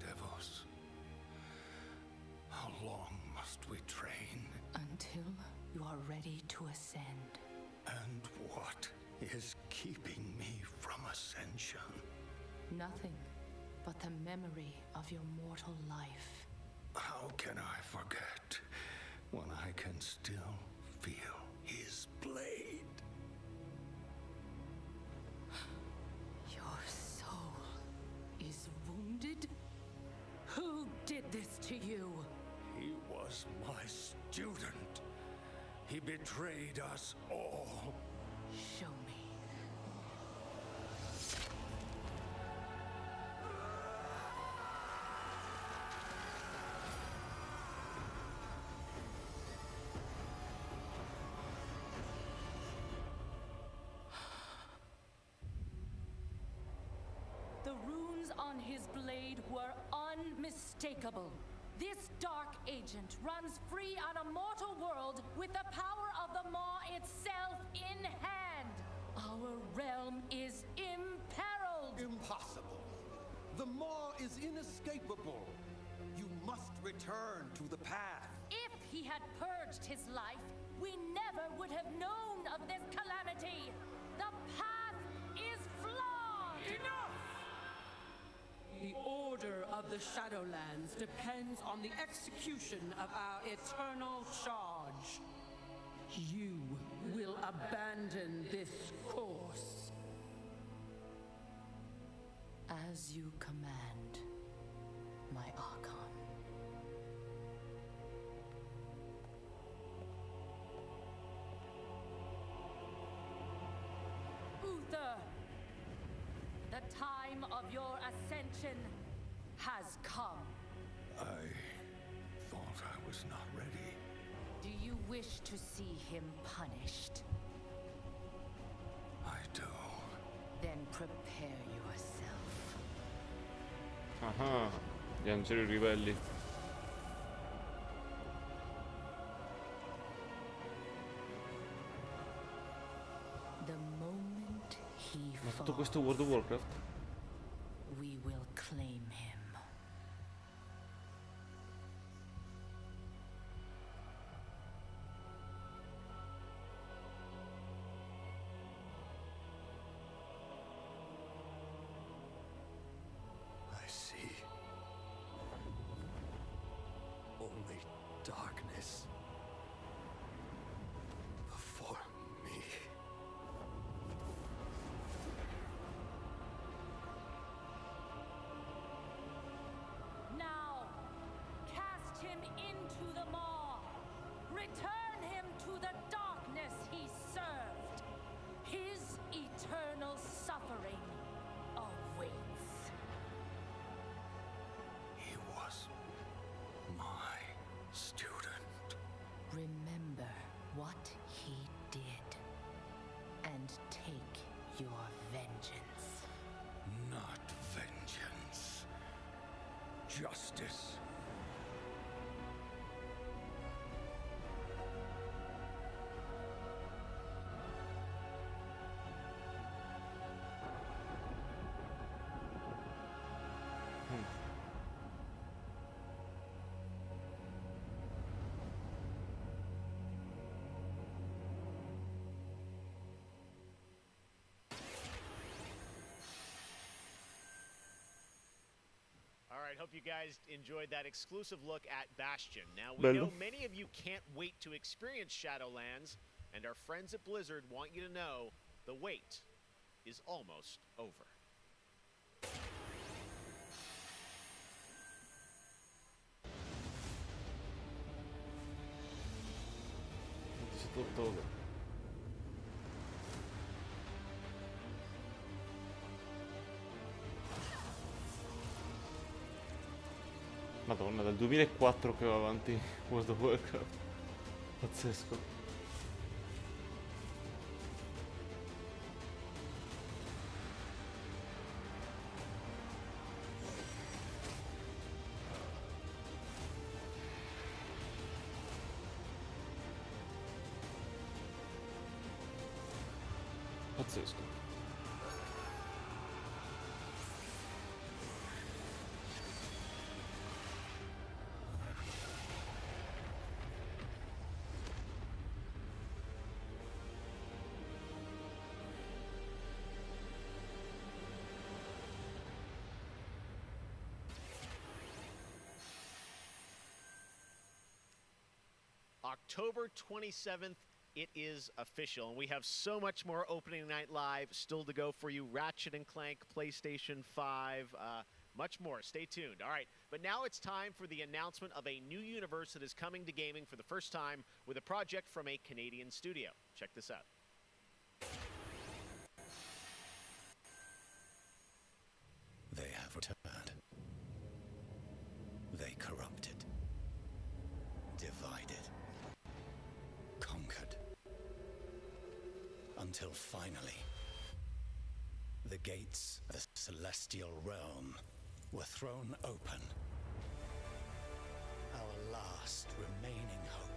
Devos, how long must we train? Until you are ready to ascend. And what is keeping me from ascension? Nothing but the memory of your mortal life. How can I forget when I can still feel his blade? Your soul is wounded? Who did this to you? He was my student. He betrayed us all. Show me. The runes on his blade were unmistakable. This dark agent runs free on a mortal world with the power of the Maw itself in hand. Our realm is imperiled. Impossible. The Maw is inescapable. You must return to the path. If he had purged his life, we never would have known of this calamity. The path is flawed. Enough! The order of the Shadowlands depends on the execution of our eternal charge. You will abandon this course. As you command, my Archon. Uther! The time of your ascension has come. I thought I was not ready. Do you wish to see him punished? I do. Then prepare yourself. Ah, gli angeli ribelli. The moment he Ma tutto falls, questo World of Warcraft? we will claim him. I see. Only darkness before me. Now, cast him into the maw. Return him to the darkness he served. His eternal suffering awaits. He was my student. Remember what he did and take your vengeance. Not vengeance. Justice. hope you guys enjoyed that exclusive look at Bastion. Now, we Bello. know many of you can't wait to experience Shadowlands, and our friends at Blizzard want you to know the wait is almost over. Ottobre. Madonna, dal 2004 che va avanti World of Warcraft. Pazzesco. Pazzesco. October 27th, it is official, and we have so much more opening night live still to go for you. Ratchet & Clank, PlayStation 5, much more. Stay tuned. All right, but now it's time for the announcement of a new universe that is coming to gaming for the first time with a project from a Canadian studio. Check this out. They have returned. They corrupted, divided, conquered, until finally, the gates of the celestial realm were thrown open. Our last remaining hope,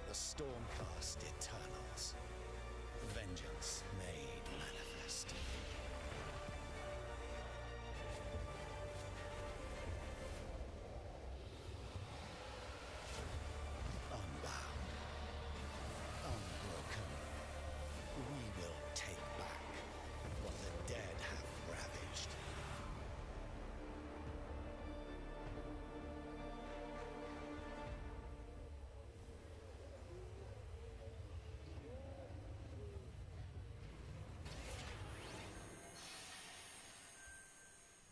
the Stormcast Eternals, vengeance made manifest. Unbound, unbroken, we will take back what the dead have ravaged.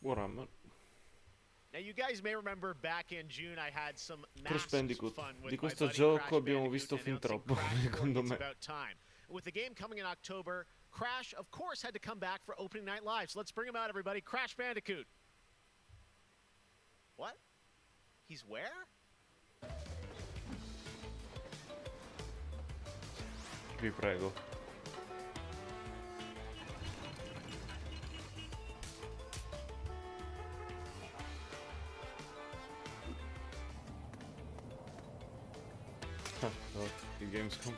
Warhammer. Now, you guys may remember back in June I had some Crash massive Bandicoot. fun with Di my questo buddy gioco Crash abbiamo Bandicoot visto fin announcing troppo, Crash 4, secondo It's me. About Time. With the game coming in October, Crash, of course, had to come back for opening night live. So let's bring him out, everybody. Crash Bandicoot. What? He's where? Vi prego. Ah, oh, il Gamescom.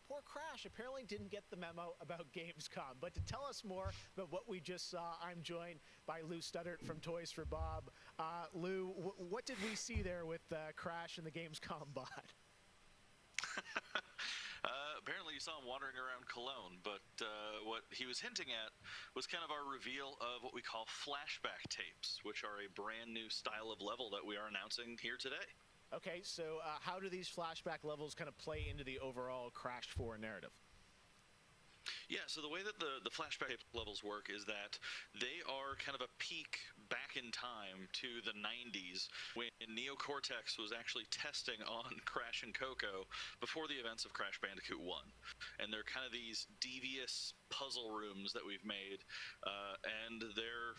Poor Crash apparently didn't get the memo about Gamescom. But to tell us more about what we just saw, I'm joined by Lou Studdert from Toys for Bob. Lou, what did we see there with Crash and the Gamescom bot? Apparently you saw him wandering around Cologne, but what he was hinting at was kind of our reveal of what we call flashback tapes, which are a brand new style of level that we are announcing here today. Okay, so how do these flashback levels kind of play into the overall Crash 4 narrative? Yeah, so the way that the flashback levels work is that they are kind of a peek back in time to the 90s when Neocortex was actually testing on Crash and Coco before the events of Crash Bandicoot 1. And they're kind of these devious puzzle rooms that we've made, and they're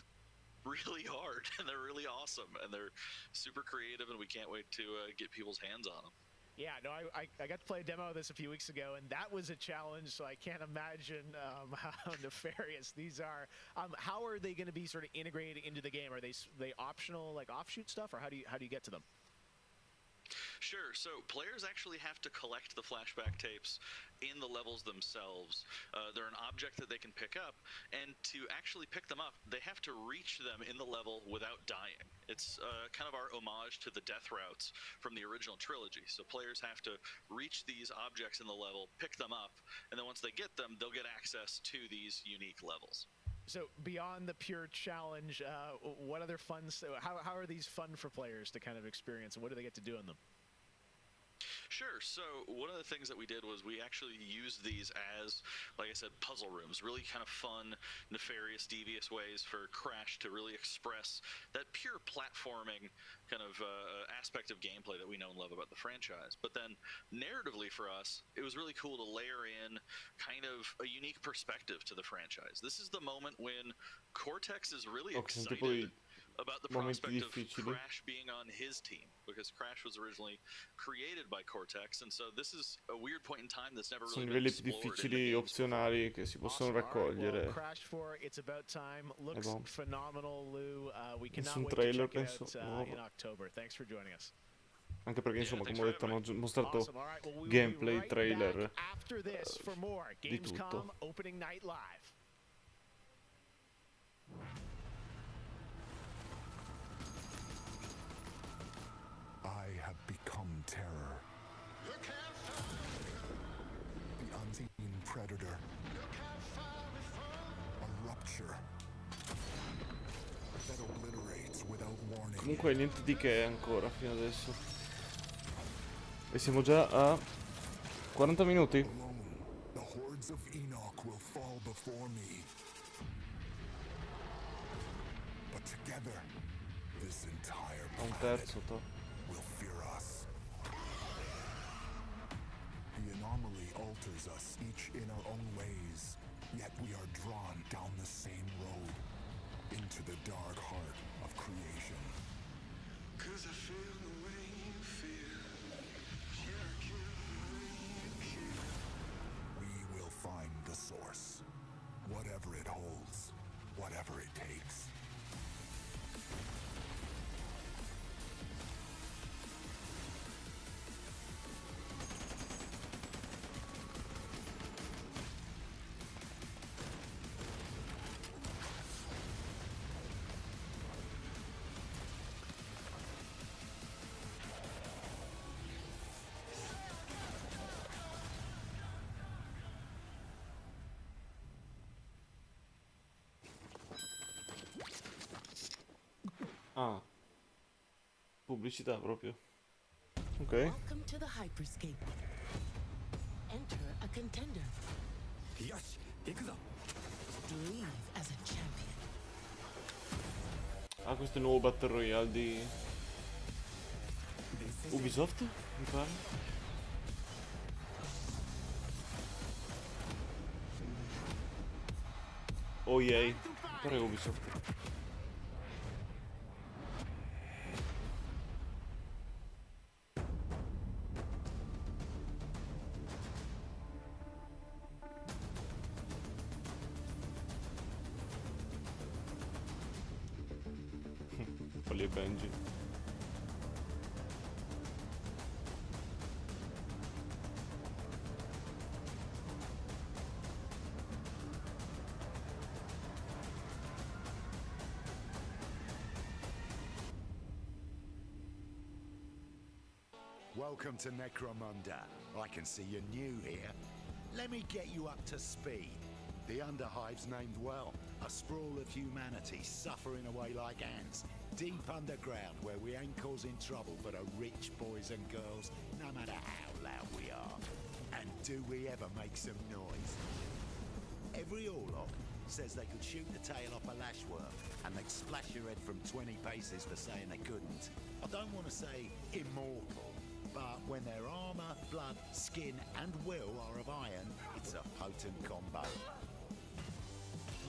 really hard, and they're really awesome, and they're super creative, and we can't wait to get people's hands on them. Yeah, no, I got to play a demo of this a few weeks ago, and that was a challenge, so I can't imagine how nefarious these are. How are they going to be sort of integrated into the game? Are they optional, like offshoot stuff, or how do you get to them? Sure. So players actually have to collect the flashback tapes in the levels themselves. They're an object that they can pick up, and to actually pick them up, they have to reach them in the level without dying. It's kind of our homage to the death routes from the original trilogy. So players have to reach these objects in the level, pick them up, and then once they get them, they'll get access to these unique levels. So beyond the pure challenge, what other fun? How are these fun for players to kind of experience, and what do they get to do in them? Sure. So one of the things that we did was we actually used these as, like I said, puzzle rooms, really kind of fun, nefarious, devious ways for Crash to really express that pure platforming kind of aspect of gameplay that we know and love about the franchise. But then narratively for us, it was really cool to layer in kind of a unique perspective to the franchise. This is the moment when Cortex is really excited about the prospect of Crash being on his team, because Crash was originally created by Cortex, and so this is a weird point in time that's never really been explored. Sono livelli difficili opzionali che si possono raccogliere. Well, Crash 4, it's about time. Looks phenomenal, Lou. We cannot Nessun wait trailer, to check it penso, out in October. Thanks for joining us. Anche perché insomma, come ho detto, hanno mostrato gameplay, trailer di tutto. Opening night live. I have become terror. The unseen predator. A rupture that obliterates without warning. Comunque niente di che ancora fino adesso. E siamo già a 40 minuti. The hordes of Enoch will fall before me. But together, this entire planet will fear us. The anomaly alters us, each in our own ways, yet we are drawn down the same road, into the dark heart of creation. 'Cause I feel the way you feel. We will find the source, whatever it holds, whatever it takes. Ah, pubblicità proprio. Ok. Welcome to the Hyperscape. Enter a contender. Yosh, ikuzo. Leave as a champion. Ah, questo è il nuovo Battle Royale di Ubisoft, mi pare. Oh yay, pare Ubisoft. Polly e Benji. Welcome to Necromunda. I can see you're new here. Let me get you up to speed. The Underhive's named well. A sprawl of humanity suffering away like ants. Deep underground where we ain't causing trouble for the rich boys and girls, no matter how loud we are. And do we ever make some noise? Every Orlok says they could shoot the tail off a lashworm and they'd splash your head from 20 paces for saying they couldn't. I don't want to say immortal, but when their armor, blood, skin and will are of iron, it's a potent combo.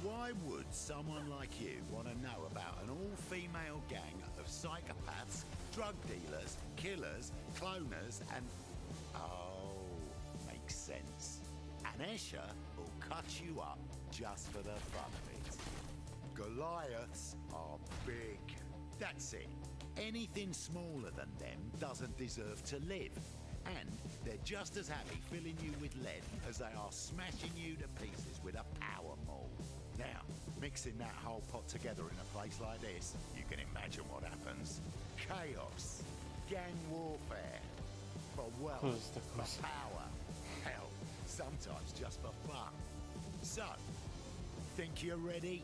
Why would someone like you want to know about an all-female gang of psychopaths, drug dealers, killers, cloners, and... Oh, makes sense. And Escher will cut you up just for the fun of it. Goliaths are big, That's it. Anything smaller than them doesn't deserve to live. And they're just as happy filling you with lead as they are smashing you to pieces with a power maul. Now, mixing that whole pot together in a place like this, you can imagine what happens. Chaos, gang warfare, for wealth, for power, hell, sometimes just for fun. So, think you're ready?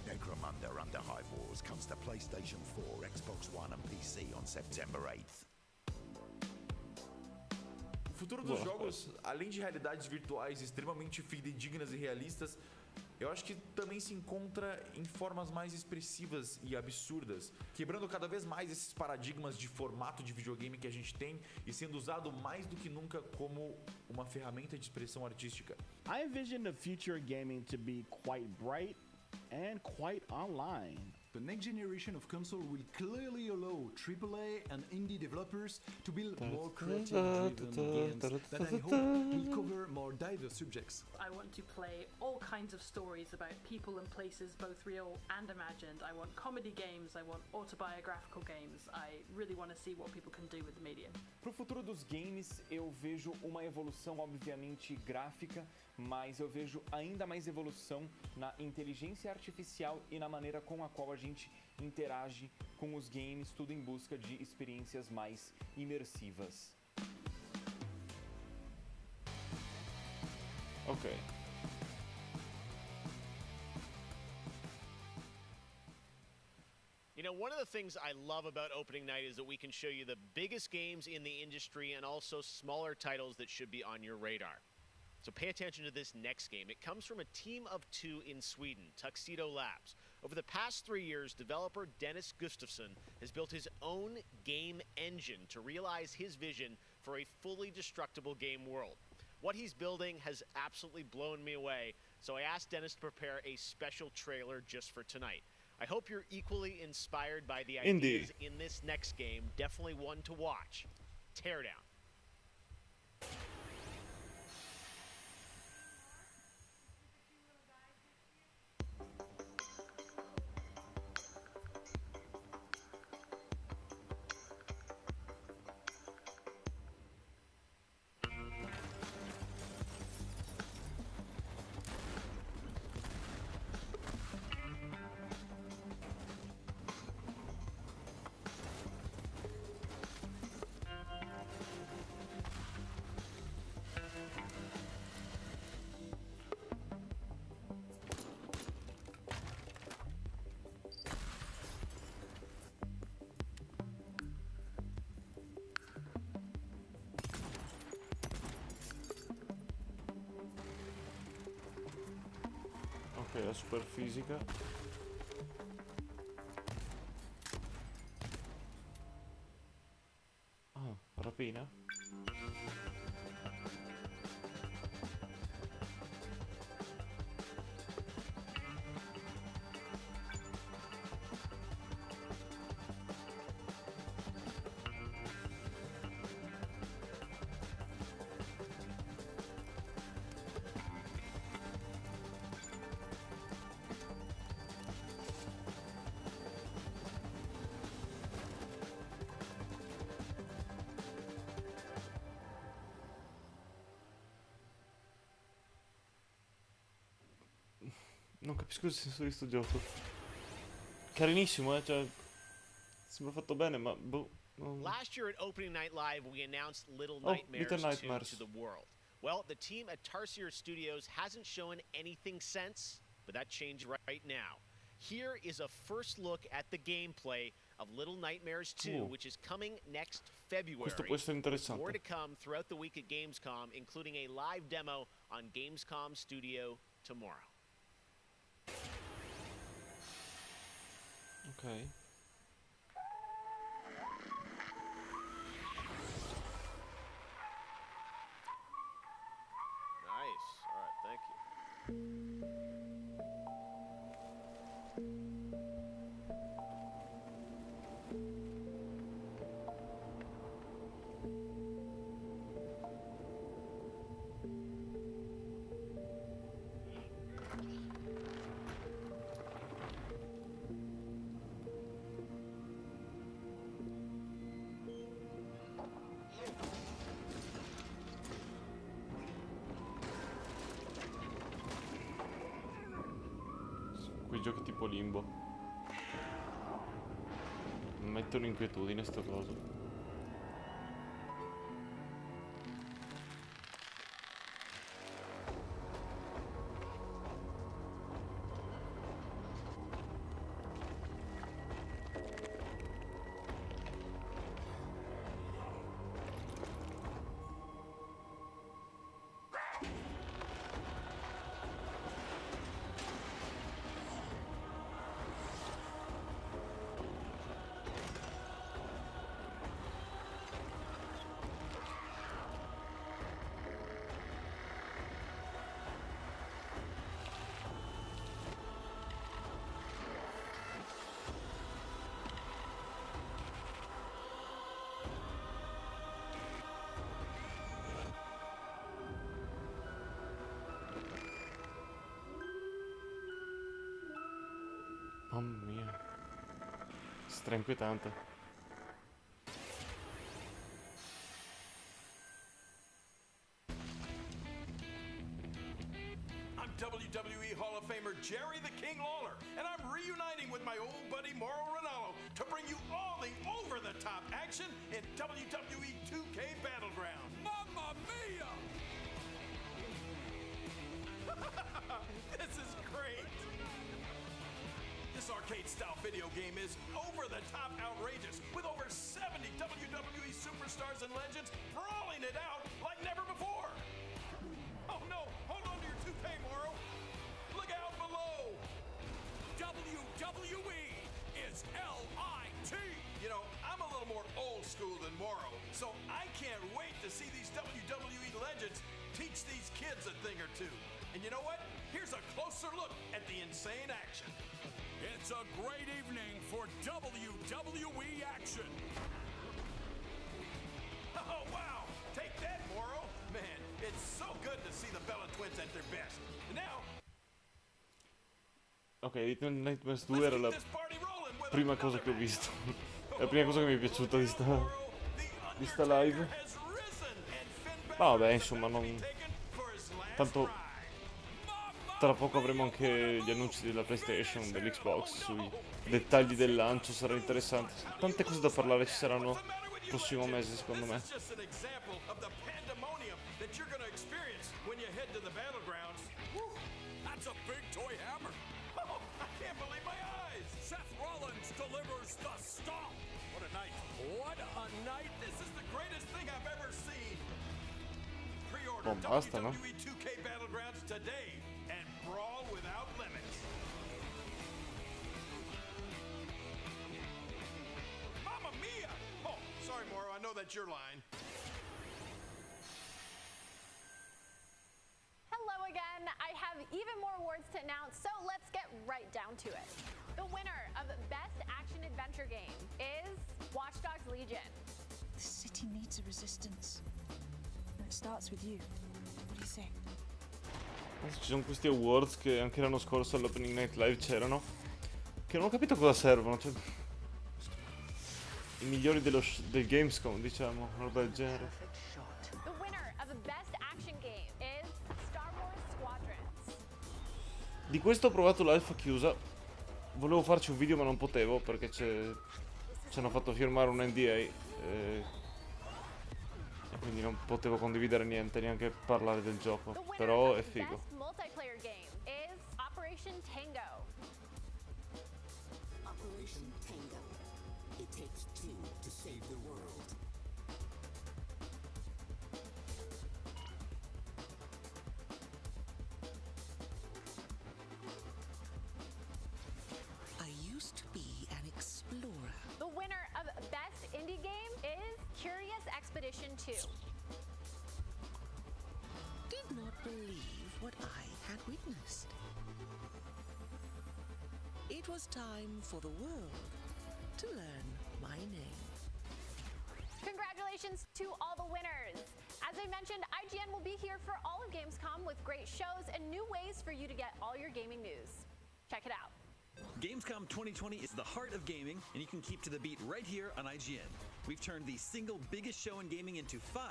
Necromunda Under Hive Wars comes to PlayStation 4, Xbox One and PC on September 8th. O futuro dos jogos, além de realidades virtuais extremamente fidedignas e realistas, eu acho que também se encontra em formas mais expressivas e absurdas, quebrando cada vez mais esses paradigmas de formato de videogame que a gente tem e sendo usado mais do que nunca como uma ferramenta de expressão artística. I envision the future of gaming to be quite bright and quite online. The next generation of console will clearly allow AAA and indie developers to build more creative-driven games that I hope will cover more diverse subjects. I want to play all kinds of stories about people and places, both real and imagined. I want comedy games, I want autobiographical games. I really want to see what people can do with the medium. Pro futuro dos games, eu vejo uma evolução obviamente gráfica, mas eu vejo ainda mais evolução na inteligência artificial e na maneira com a qual a gente interage com os games, tudo em busca de experiências mais imersivas. Ok. You know, one of the things I love about opening night is that we can show you the biggest games in the industry and also smaller titles that should be on your radar. So pay attention to this next game. It comes from a team of two in Sweden, Tuxedo Labs. Over the past 3 years, developer Dennis Gustafsson has built his own game engine to realize his vision for a fully destructible game world. What he's building has absolutely blown me away, so I asked Dennis to prepare a special trailer just for tonight. I hope you're equally inspired by the ideas in this next game. Definitely one to watch. Teardown. Ok, la super fisica. Ah, rapina. Non capisco il senso di sto gioco. Carinissimo, cioè sembra fatto bene, ma boh. Last year at Opening Night Live, we announced Little Nightmares 2 to the world. Well, the team at Tarsier Studios hasn't shown anything since, but that changed right now. Here is a first look at the gameplay of Little Nightmares 2, which is coming next February. Questo può essere interessante. More to come throughout the week at Gamescom, including a live demo on Gamescom Studio tomorrow. Ok. Nice. All right, thank you. quei giochi tipo Limbo. Mi mettono inquietudine sto coso. Mamma mia. Strainquietante. I'm WWE Hall of Famer Jerry the King Lawler, and I'm reuniting with my old buddy Mauro Ranallo to bring you all the over-the-top action in WWE 2K Battleground. Mamma mia! This is great! This arcade-style video game is over-the-top outrageous, with over 70 WWE superstars and legends brawling it out like never before! Oh no! Hold on to your toupee, Mauro! Look out below! WWE is L-I-T! You know, I'm a little more old school than Mauro, so I can't wait to see these WWE legends teach these kids a thing or two. And you know what? Here's a closer look at the insane action. It's a great evening for WWE action. Oh, wow! Take that, Mauro! Man, it's so good to see the Bella Twins at their best. And now... Ok, Little Nightmares 2 era la prima cosa che ho visto. La prima cosa che mi è piaciuta di sta live. Ma vabbè, insomma, non... Tanto... Tra poco avremo anche gli annunci della PlayStation, dell'Xbox, sui dettagli del lancio, sarà interessante. Tante cose da parlare ci saranno il prossimo mese, secondo me. Oh, basta, no? Mamma mia! Oh, sorry, Mauro, I know that's your line. Hello again. I have even more awards to announce, so let's get right down to it. The winner of Best Action Adventure Game is Watch Dogs Legion. The city needs a resistance. And it starts with you. What do you say? Ci sono questi awards che anche l'anno scorso all'Opening Night Live c'erano, che non ho capito cosa servono, cioè i migliori del Gamescom, diciamo, una roba del genere. The winner of the Best Action Game is Star Wars Squadrons. Di questo ho provato l'alfa chiusa. Volevo farci un video ma non potevo perché ci hanno fatto firmare un NDA e quindi non potevo condividere niente, neanche parlare del gioco. Però è figo. Best multiplayer game is Operation Tango. Operation Tango. It takes two to save the world. I used to be an explorer. The winner of Best Indie Game is Curious Expedition 2. Did not believe what I had witnessed. It was time for the world to learn my name. Congratulations to all the winners! As I mentioned, IGN will be here for all of Gamescom with great shows and new ways for you to get all your gaming news. Check it out. Gamescom 2020 is the heart of gaming, and you can keep to the beat right here on IGN. We've turned the single biggest show in gaming into 5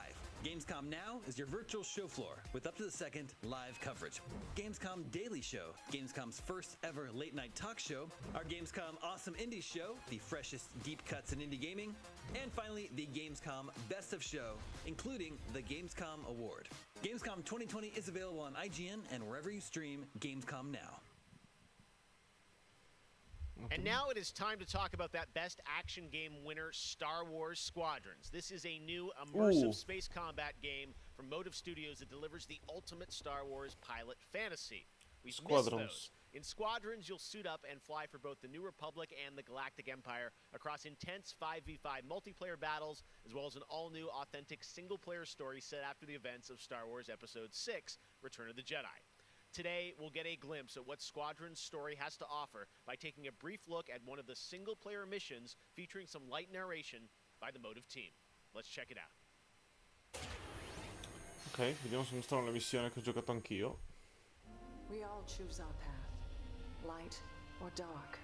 Gamescom Now is your virtual show floor with up-to-the-second live coverage. Gamescom Daily Show, Gamescom's first ever late-night talk show, our Gamescom Awesome Indie Show, the freshest deep cuts in indie gaming, and finally, the Gamescom Best of Show, including the Gamescom Award. Gamescom 2020 is available on IGN and wherever you stream Gamescom Now. And now it is time to talk about that best action game winner, Star Wars Squadrons. This is a new immersive space combat game from Motive Studios that delivers the ultimate Star Wars pilot fantasy. We've missed those. In Squadrons, you'll suit up and fly for both the New Republic and the Galactic Empire across intense 5v5 multiplayer battles, as well as an all-new, authentic single-player story set after the events of Star Wars Episode 6, Return of the Jedi. Today, we'll get a glimpse at what Squadron's story has to offer by taking a brief look at one of the single-player missions featuring some light narration by the Motive team. Let's check it out. Ok, vediamo se mostrano la missione che ho giocato anch'io. We all choose our path, light or dark,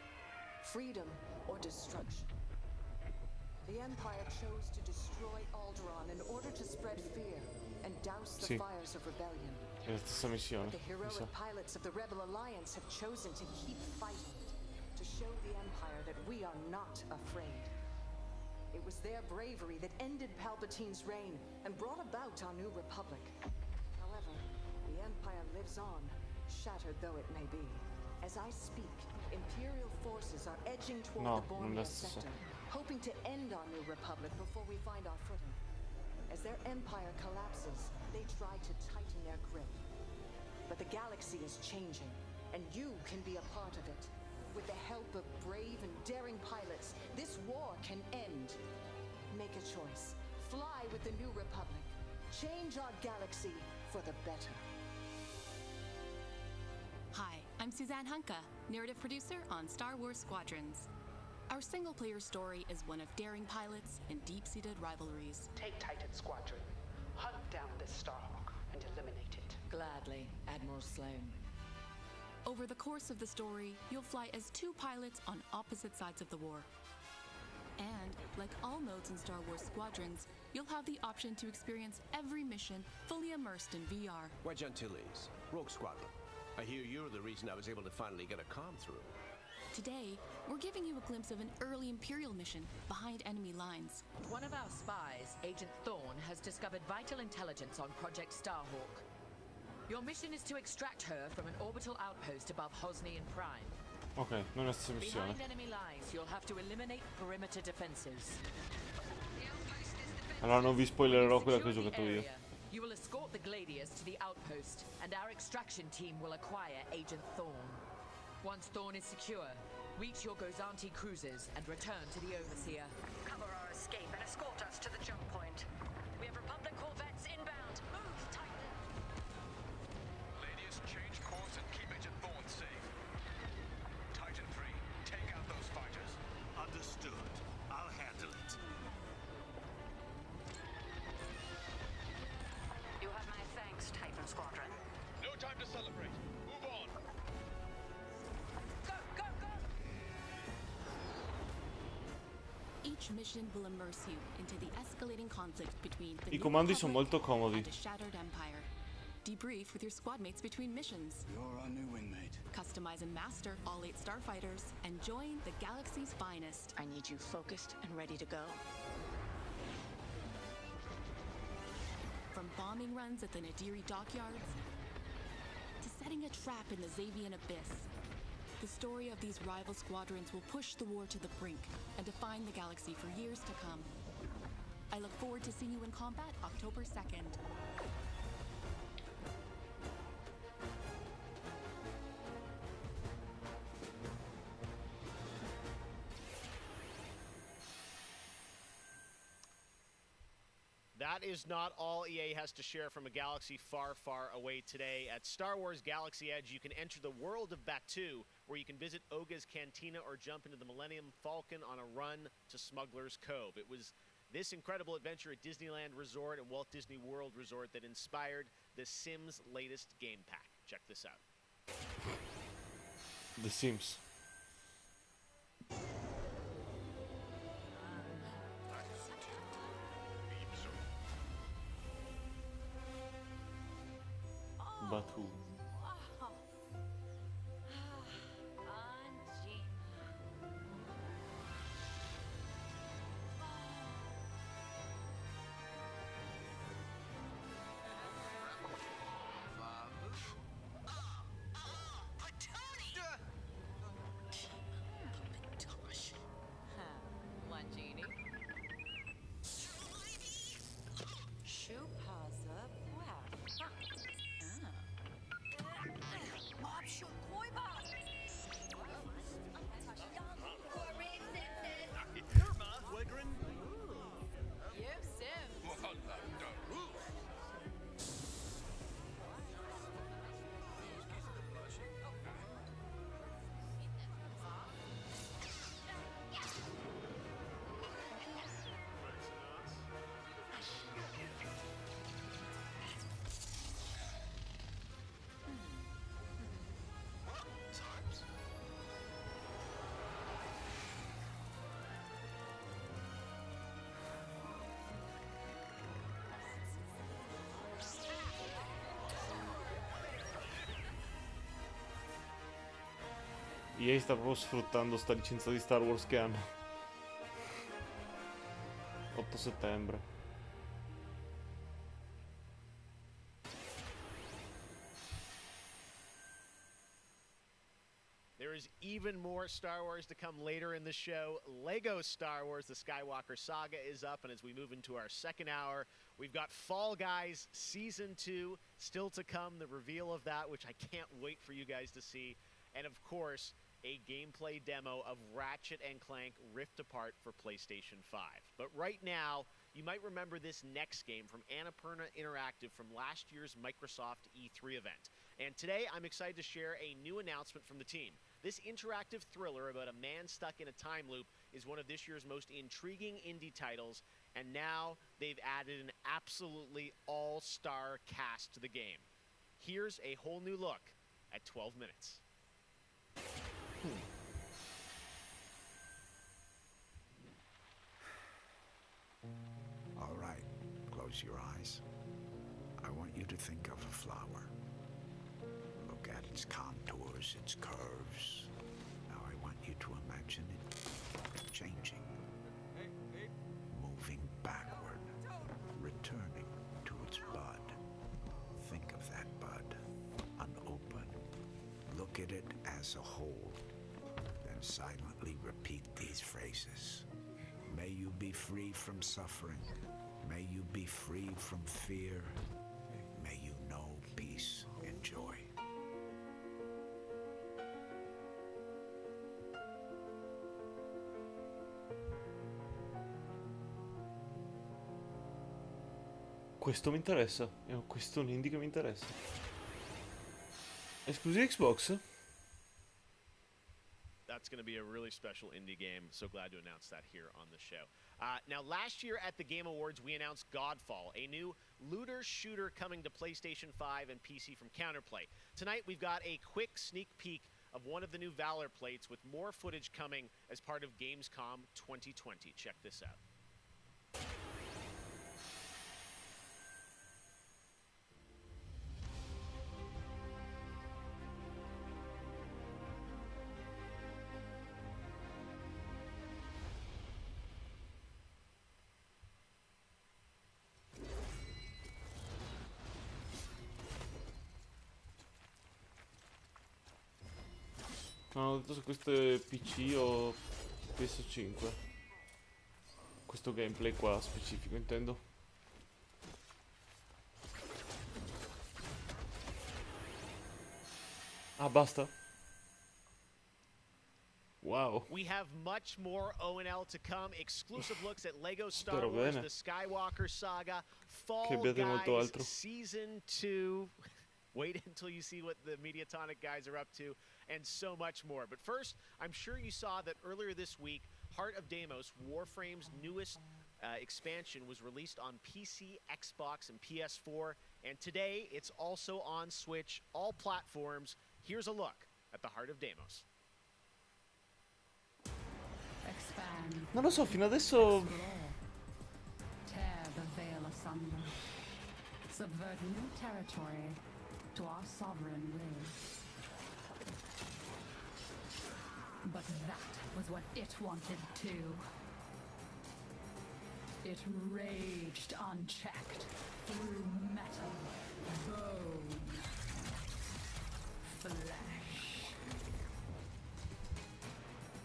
freedom or destruction. The Empire chose to destroy Alderaan in order to spread fear and douse the fires of rebellion. È la stessa missione. The heroic pilots of the Rebel Alliance have chosen to keep fighting, to show the Empire that we are not afraid. It was their bravery that ended Palpatine's reign and brought about our new republic. However, the Empire lives on, shattered though it may be. As I speak, Imperial forces are edging toward the Borneo sector, hoping to end our new republic before we find our footing. As their empire collapses, they try to tighten their grip. But the galaxy is changing, and you can be a part of it. With the help of brave and daring pilots, this war can end. Make a choice. Fly with the New Republic. Change our galaxy for the better. Hi, I'm Suzanne Hunka, narrative producer on Star Wars Squadrons. Our single-player story is one of daring pilots and deep-seated rivalries. Take Titan Squadron, hunt down this Starhawk, and eliminate it. Gladly, Admiral Sloan. Over the course of the story, you'll fly as two pilots on opposite sides of the war. And, like all modes in Star Wars Squadrons, you'll have the option to experience every mission fully immersed in VR. Wedge Antilles, Rogue Squadron. I hear you're the reason I was able to finally get a comm through. Today, we're giving you a glimpse of an early Imperial mission behind enemy lines. One of our spies, Agent Thorne, has discovered vital intelligence on Project Starhawk. Your mission is to extract her from an orbital outpost above Hosnian Prime. Ok, non è la stessa missione. Behind enemy lines, you'll have to eliminate perimeter defenses. Allora non vi spoilerò quella che ho giocato io. You will escort the Gladius to the outpost, and our extraction team will acquire Agent Thorne. Once Thorne is secure, reach your Gozanti cruisers and return to the Overseer. Cover our escape and escort us to the jump point. We have Republic corvettes inbound. Move, Titan! Ladies, change course and keep Agent Thorne safe. Titan 3, take out those fighters. Understood. I'll handle it. You have my thanks, Titan Squadron. No time to celebrate. Move on. Each mission will immerse you into the escalating conflict between the I comandi sono Republic molto comodi. and a shattered empire. Debrief with your squad mates between missions. You're our new wingmate. Customize and master all 8 starfighters and join the galaxy's finest. I need you focused and ready to go. From bombing runs at the Nadiri dockyards to setting a trap in the Xavian abyss, the story of these rival squadrons will push the war to the brink and define the galaxy for years to come. I look forward to seeing you in combat October 2nd. That is not all EA has to share from a galaxy far, far away today. At Star Wars Galaxy Edge, you can enter the world of Batuu, where you can visit Oga's Cantina or jump into the Millennium Falcon on a run to Smuggler's Cove. It was this incredible adventure at Disneyland Resort and Walt Disney World Resort that inspired The Sims' latest game pack. Check this out. The Sims. Batu. EA sta proprio sfruttando sta licenza di Star Wars che hanno. 8 settembre. There is even more Star Wars to come later in the show. Lego Star Wars, the Skywalker Saga is up, and as we move into our second hour, we've got Fall Guys Season 2 still to come, the reveal of that, which I can't wait for you guys to see. And of course, a gameplay demo of Ratchet & Clank Rift Apart for PlayStation 5. But right now, you might remember this next game from Annapurna Interactive from last year's Microsoft E3 event. And today, I'm excited to share a new announcement from the team. This interactive thriller about a man stuck in a time loop is one of this year's most intriguing indie titles, and now they've added an absolutely all-star cast to the game. Here's a whole new look at 12 minutes. All right, close your eyes. I want you to think of a flower. Look at its contours, its curves. Now I want you to imagine it changing, moving backward, returning to its bud. Think of that bud, unopened. Look at it as a whole. Then silently repeat these phrases. May you be free from suffering. May you be free from fear. May you know peace and joy. Questo mi interessa. Questo è un indie che mi interessa. Esclusive Xbox? That's going to be a really special indie game. So glad to announce that here on the show. Now, last year at the Game Awards, we announced Godfall, a new looter shooter coming to PlayStation 5 and PC from Counterplay. Tonight, we've got a quick sneak peek of one of the new Valor plates with more footage coming as part of Gamescom 2020. Check this out. Non ho detto se questo è PC o PS5. Questo gameplay qua specifico, intendo. Ah, basta? Wow. We have much more O&L to come. Exclusive looks at Lego Star Wars, the Skywalker Saga, Fall Guys Season 2. Wait until you see what the Mediatonic guys are up to, and so much more. But first, I'm sure you saw that earlier this week, Heart of Deimos, Warframe's newest expansion, was released on PC, Xbox, and PS4. And today, it's also on Switch, all platforms. Here's a look at the Heart of Deimos. Non lo so, fino adesso... Tear the veil asunder. Subvert new territory. to our sovereign will. But that was what it wanted too. It raged unchecked through metal, bone, flesh.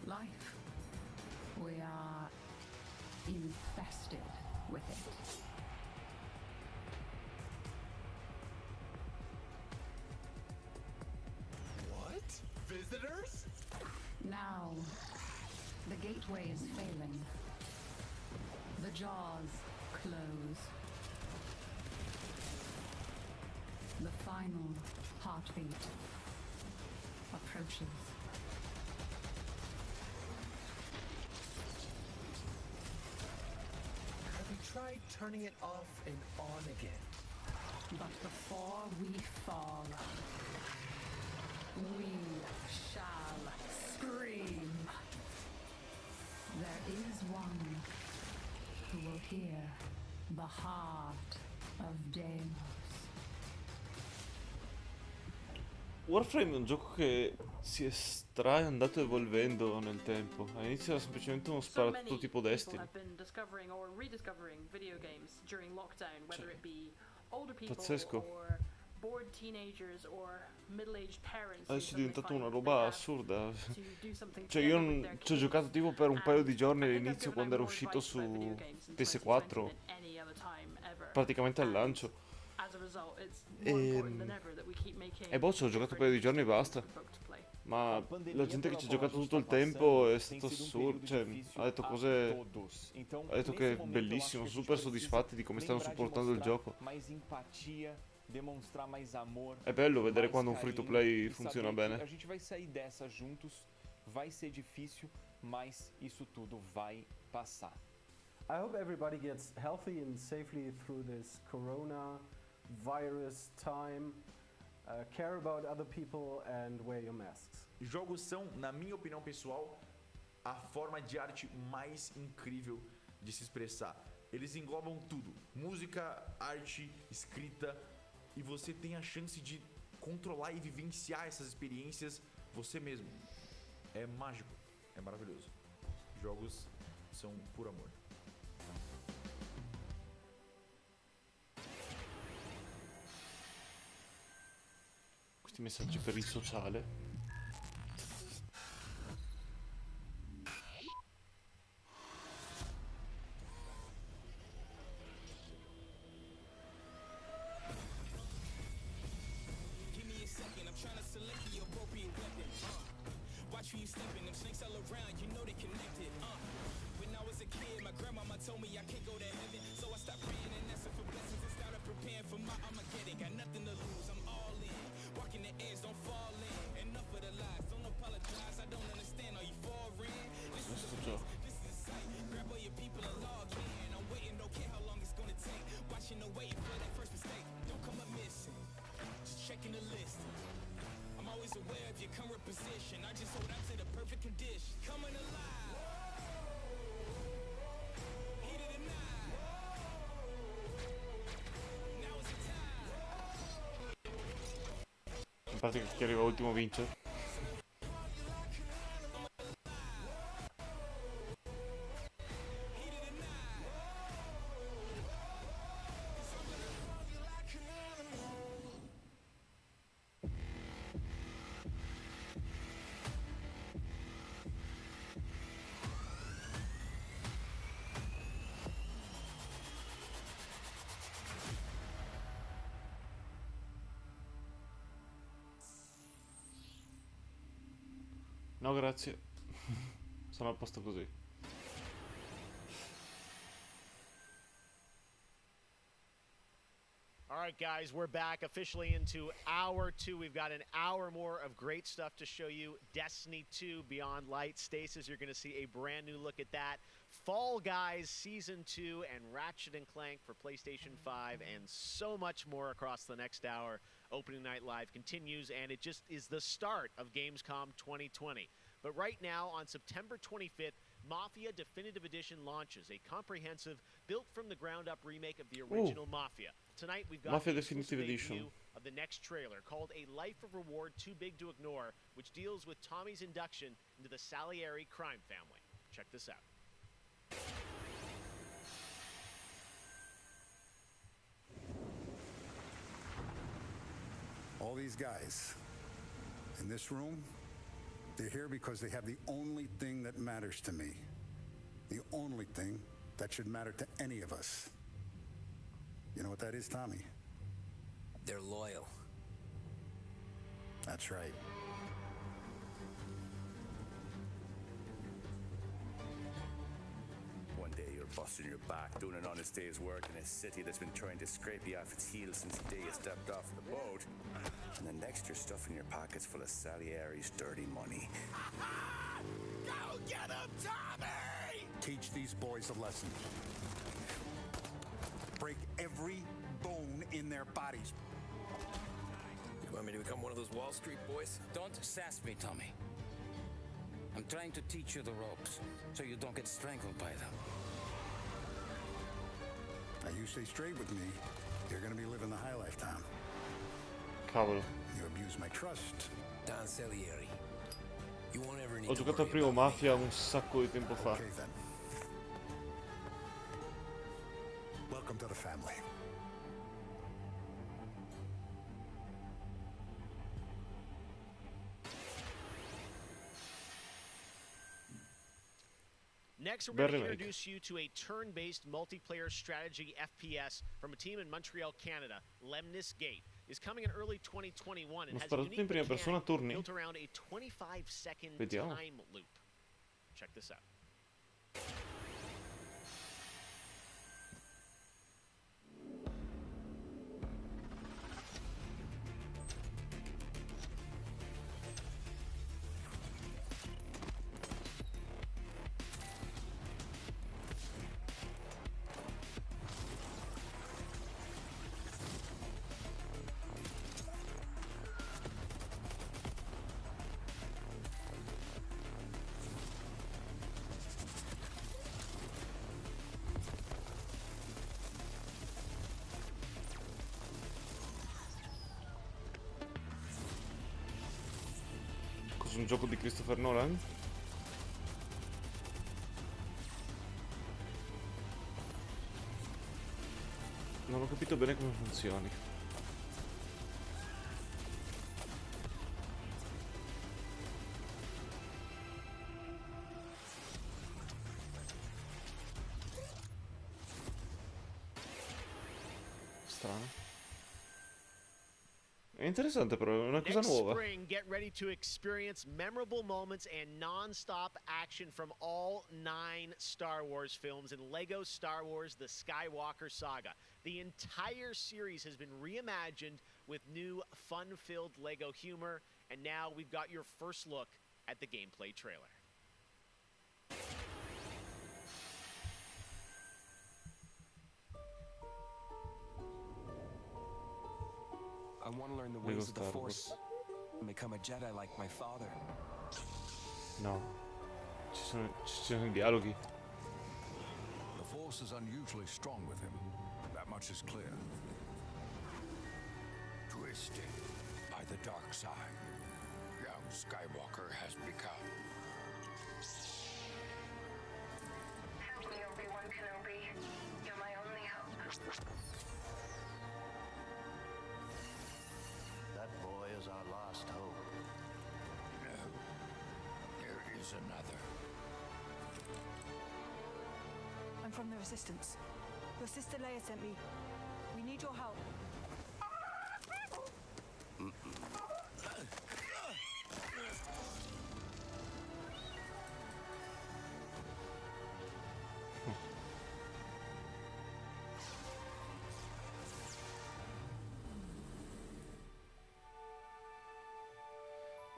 Life. We are infested with it. What? Visitors? Now, the gateway is failing. The jaws close. The final heartbeat approaches. Have you tried turning it off and on again? But before we fall, we shall scream. There is one who will hear the heart of Deimos. Warframe è un gioco che si estrae andato evolvendo nel tempo. All'inizio era semplicemente uno So many sparatutto tipo people Destiny. have been discovering or rediscovering video games during lockdown, whether it be older people Pazzesco. or bored teenagers or middle-aged parents who Adesso è suddenly diventata find una they roba have assurda. to do something Cioè io together with their ci ho kids. giocato tipo per un paio di giorni I think I've all'inizio given quando out era more uscito advice about video su games in 2020 PS4, than any other time ever. praticamente al lancio. As a result, it's more important than ever that we keep making E boh, ci ho giocato un paio di giorni e basta. Ma la gente che ci ha giocato tutto il tempo è stato assurdo, cioè ha detto cose, ha detto che è bellissimo, super soddisfatti di come stanno supportando il gioco. Mais empatia, demonstrar mais amor. È bello vedere mais quando un free to carinho play e funziona saber que bene. A gente vai sair dessa juntos, vai ser difícil, mas isso tudo vai passar. I hope everybody gets healthy and safely through this corona virus time. Care about other people and wear your masks. Jogos são, na minha opinião pessoal, a forma de arte mais incrível de se expressar. Eles englobam tudo: música, arte, escrita, e você tem a chance de controlar e vivenciar essas experiências você mesmo. É mágico, é maravilhoso. Jogos são puro amor. Questi messaggi per il sociale. Give me a second, I'm trying to select the appropriate weapon. Watch who you stepping, them snakes all around, you know they connected. When I was a kid, my grandmama told me I can't go to heaven, so I stopped praying and asking for blessings and started preparing for my Armageddon. Got nothing to lose, I'm all in. Walking the edge, don't fall in. Enough of the lies, don't apologize. I don't understand, are you foreign? This is a sight. Grab all your people and log in. I'm waiting, don't care how long it's gonna take. Watching and waiting for that first mistake. Don't come up missing. Just checking the list. I'm always aware of your current position. I just hold out to the perfect condition. Coming alive. Heat of the night. Now is the time. In pratica chi arriva ultimo vince. No, grazie. Sono a posto così. All right, guys, we're back officially into hour 2. We've got an hour more of great stuff to show you. Destiny 2 Beyond Light. Stasis, you're going to see a brand new look at that. Fall Guys Season 2 and Ratchet & Clank for PlayStation 5 and so much more across the next hour. Opening Night Live continues, and it just is the start of Gamescom 2020. But right now, on September 25th, Mafia Definitive Edition launches, a comprehensive, built-from-the-ground-up remake of the original Mafia. Tonight, we've got Mafia the Definitive exclusive Edition. debut of the next trailer, called A Life of Reward Too Big to Ignore, which deals with Tommy's induction into the Salieri crime family. Check this out. All these guys in this room, they're here because they have the only thing that matters to me. The only thing that should matter to any of us. You know what that is, Tommy? They're loyal. That's right. One day you're busting your back doing an honest day's work in a city that's been trying to scrape you off its heels since the day you stepped off the boat. And the next you're stuffing your pockets full of Salieri's dirty money. Go get him, Tommy! Teach these boys a lesson. Break every bone in their bodies. You want me to become one of those Wall Street boys? Don't sass me, Tommy. I'm trying to teach you the ropes, so you don't get strangled by them. Now you stay straight with me, you're gonna be living the high life, Tom. Cavolo. You abuse my trust. Don Salieri. You won't ever need Ho to giocato al worry primo about Mafia un sacco di tempo fa. Okay, then. Welcome to the family. Next, we're going to Remake. introduce you to a turn-based multiplayer strategy FPS from a team in Montreal, Canada. Lemnis Gate is coming in early 2021 and Uno has a sparatutto in unique prima persona a mechanic turni? built around a 25-second Vediamo. time loop. Check this out. Cos'è un gioco di Christopher Nolan? Non ho capito bene come funzioni. Strano. È interessante però, è una cosa Next nuova. spring, get ready to experience memorable moments and non-stop action from all 9 Star Wars films in LEGO Star Wars The Skywalker Saga. The entire series has been reimagined with new fun-filled LEGO humor, and now we've got your first look at the gameplay trailer. I want to learn the Lego ways of the Star Force and become a Jedi like my father. No. Ci sono i dialoghi. The Force is unusually strong with him. That much is clear. Twisted by the dark side, young Skywalker has become. Help me, Obi-Wan Kenobi. You're my only hope. That boy is our last hope. No, there is another. I'm from the Resistance. Your sister Leia sent me. We need your help.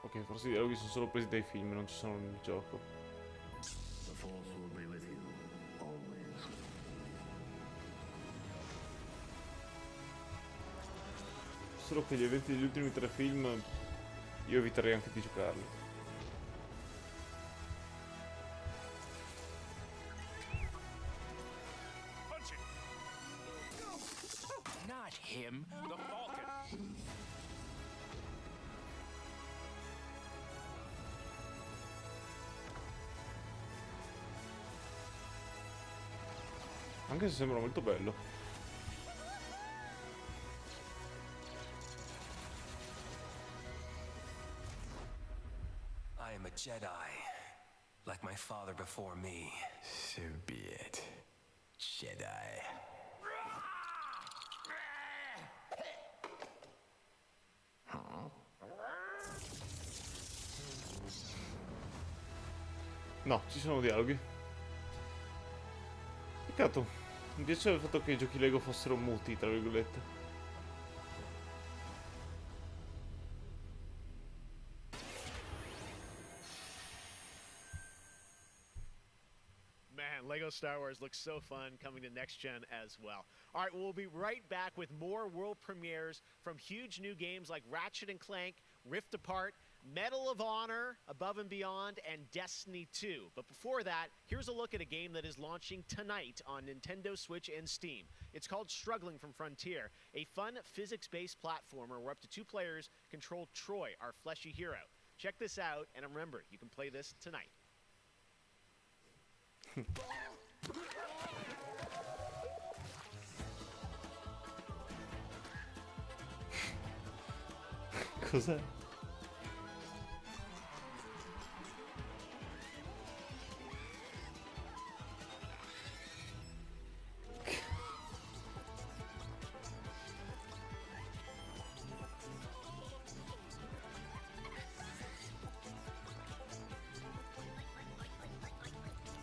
Ok, forse i dialoghi sono solo presi dai film, non ci sono nel gioco. The Force will be with you, always. Solo che gli eventi degli ultimi 3 film io eviterei anche di giocarli. him, the Falcon. Anche se sembra molto bello. I am a Jedi, like my father before me. So be it, Jedi. No, ci sono dialoghi. Peccato. Mi piaceva il fatto che i giochi Lego fossero muti, tra virgolette. Man, Lego Star Wars looks so fun coming to next gen as well. All right, we'll be right back with more world premieres from huge new games like Ratchet and Clank, Rift Apart, Medal of Honor, Above and Beyond, and Destiny 2. But before that, here's a look at a game that is launching tonight on Nintendo Switch and Steam. It's called Struggling from Frontier, a fun physics-based platformer where up to 2 players control Troy, our fleshy hero. Check this out, and remember, you can play this tonight. Cos'è?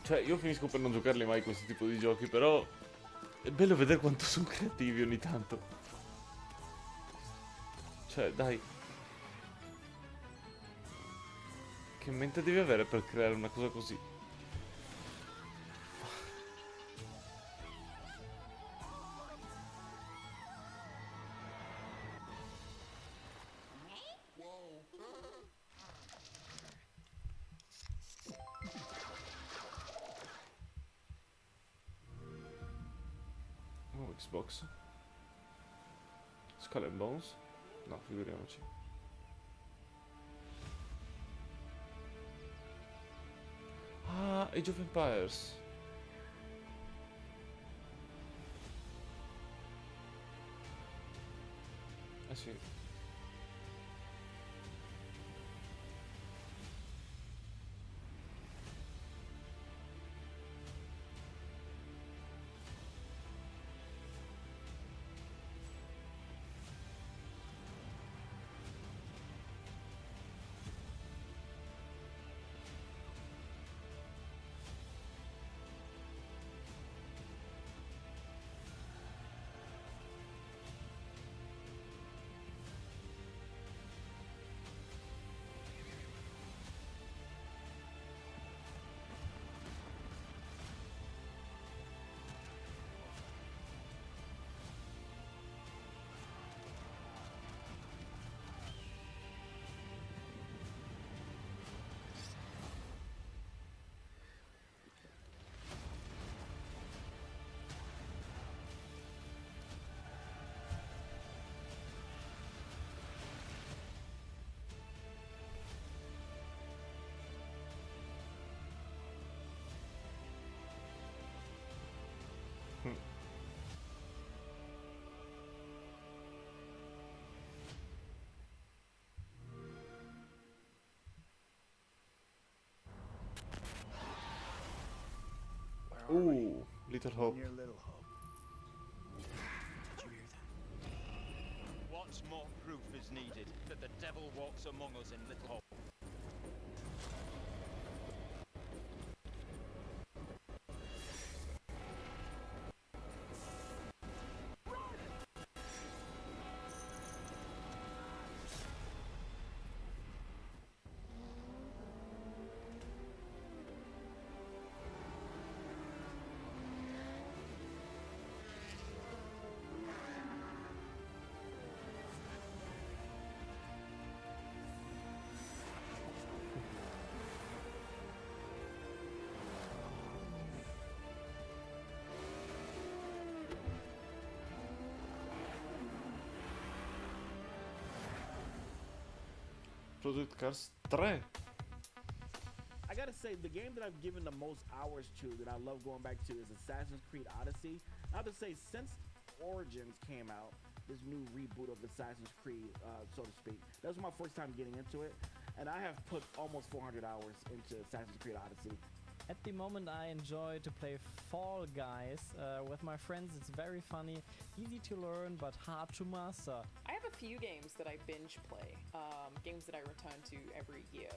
Cioè, io finisco per non giocarli mai questo tipo di giochi, però è bello vedere quanto sono creativi ogni tanto. Cioè, dai. Che mente devi avere per creare una cosa così? Oh, Xbox. Skull and Bones? No, figuriamoci. Ah, Age of Empires. Eh sì. Ooh, Little Hope. Near Little Hope. Did you hear that? What more proof is needed that the devil walks among us in Little Hope? Project Cars 3. I gotta say, the game that I've given the most hours to, that I love going back to, is Assassin's Creed Odyssey. I have to say, since Origins came out, this new reboot of Assassin's Creed, so to speak, that was my first time getting into it, and I have put almost 400 hours into Assassin's Creed Odyssey. At the moment, I enjoy to play Fall Guys with my friends. It's very funny, easy to learn, but hard to master. I have a few games that I binge play, games that I return to every year.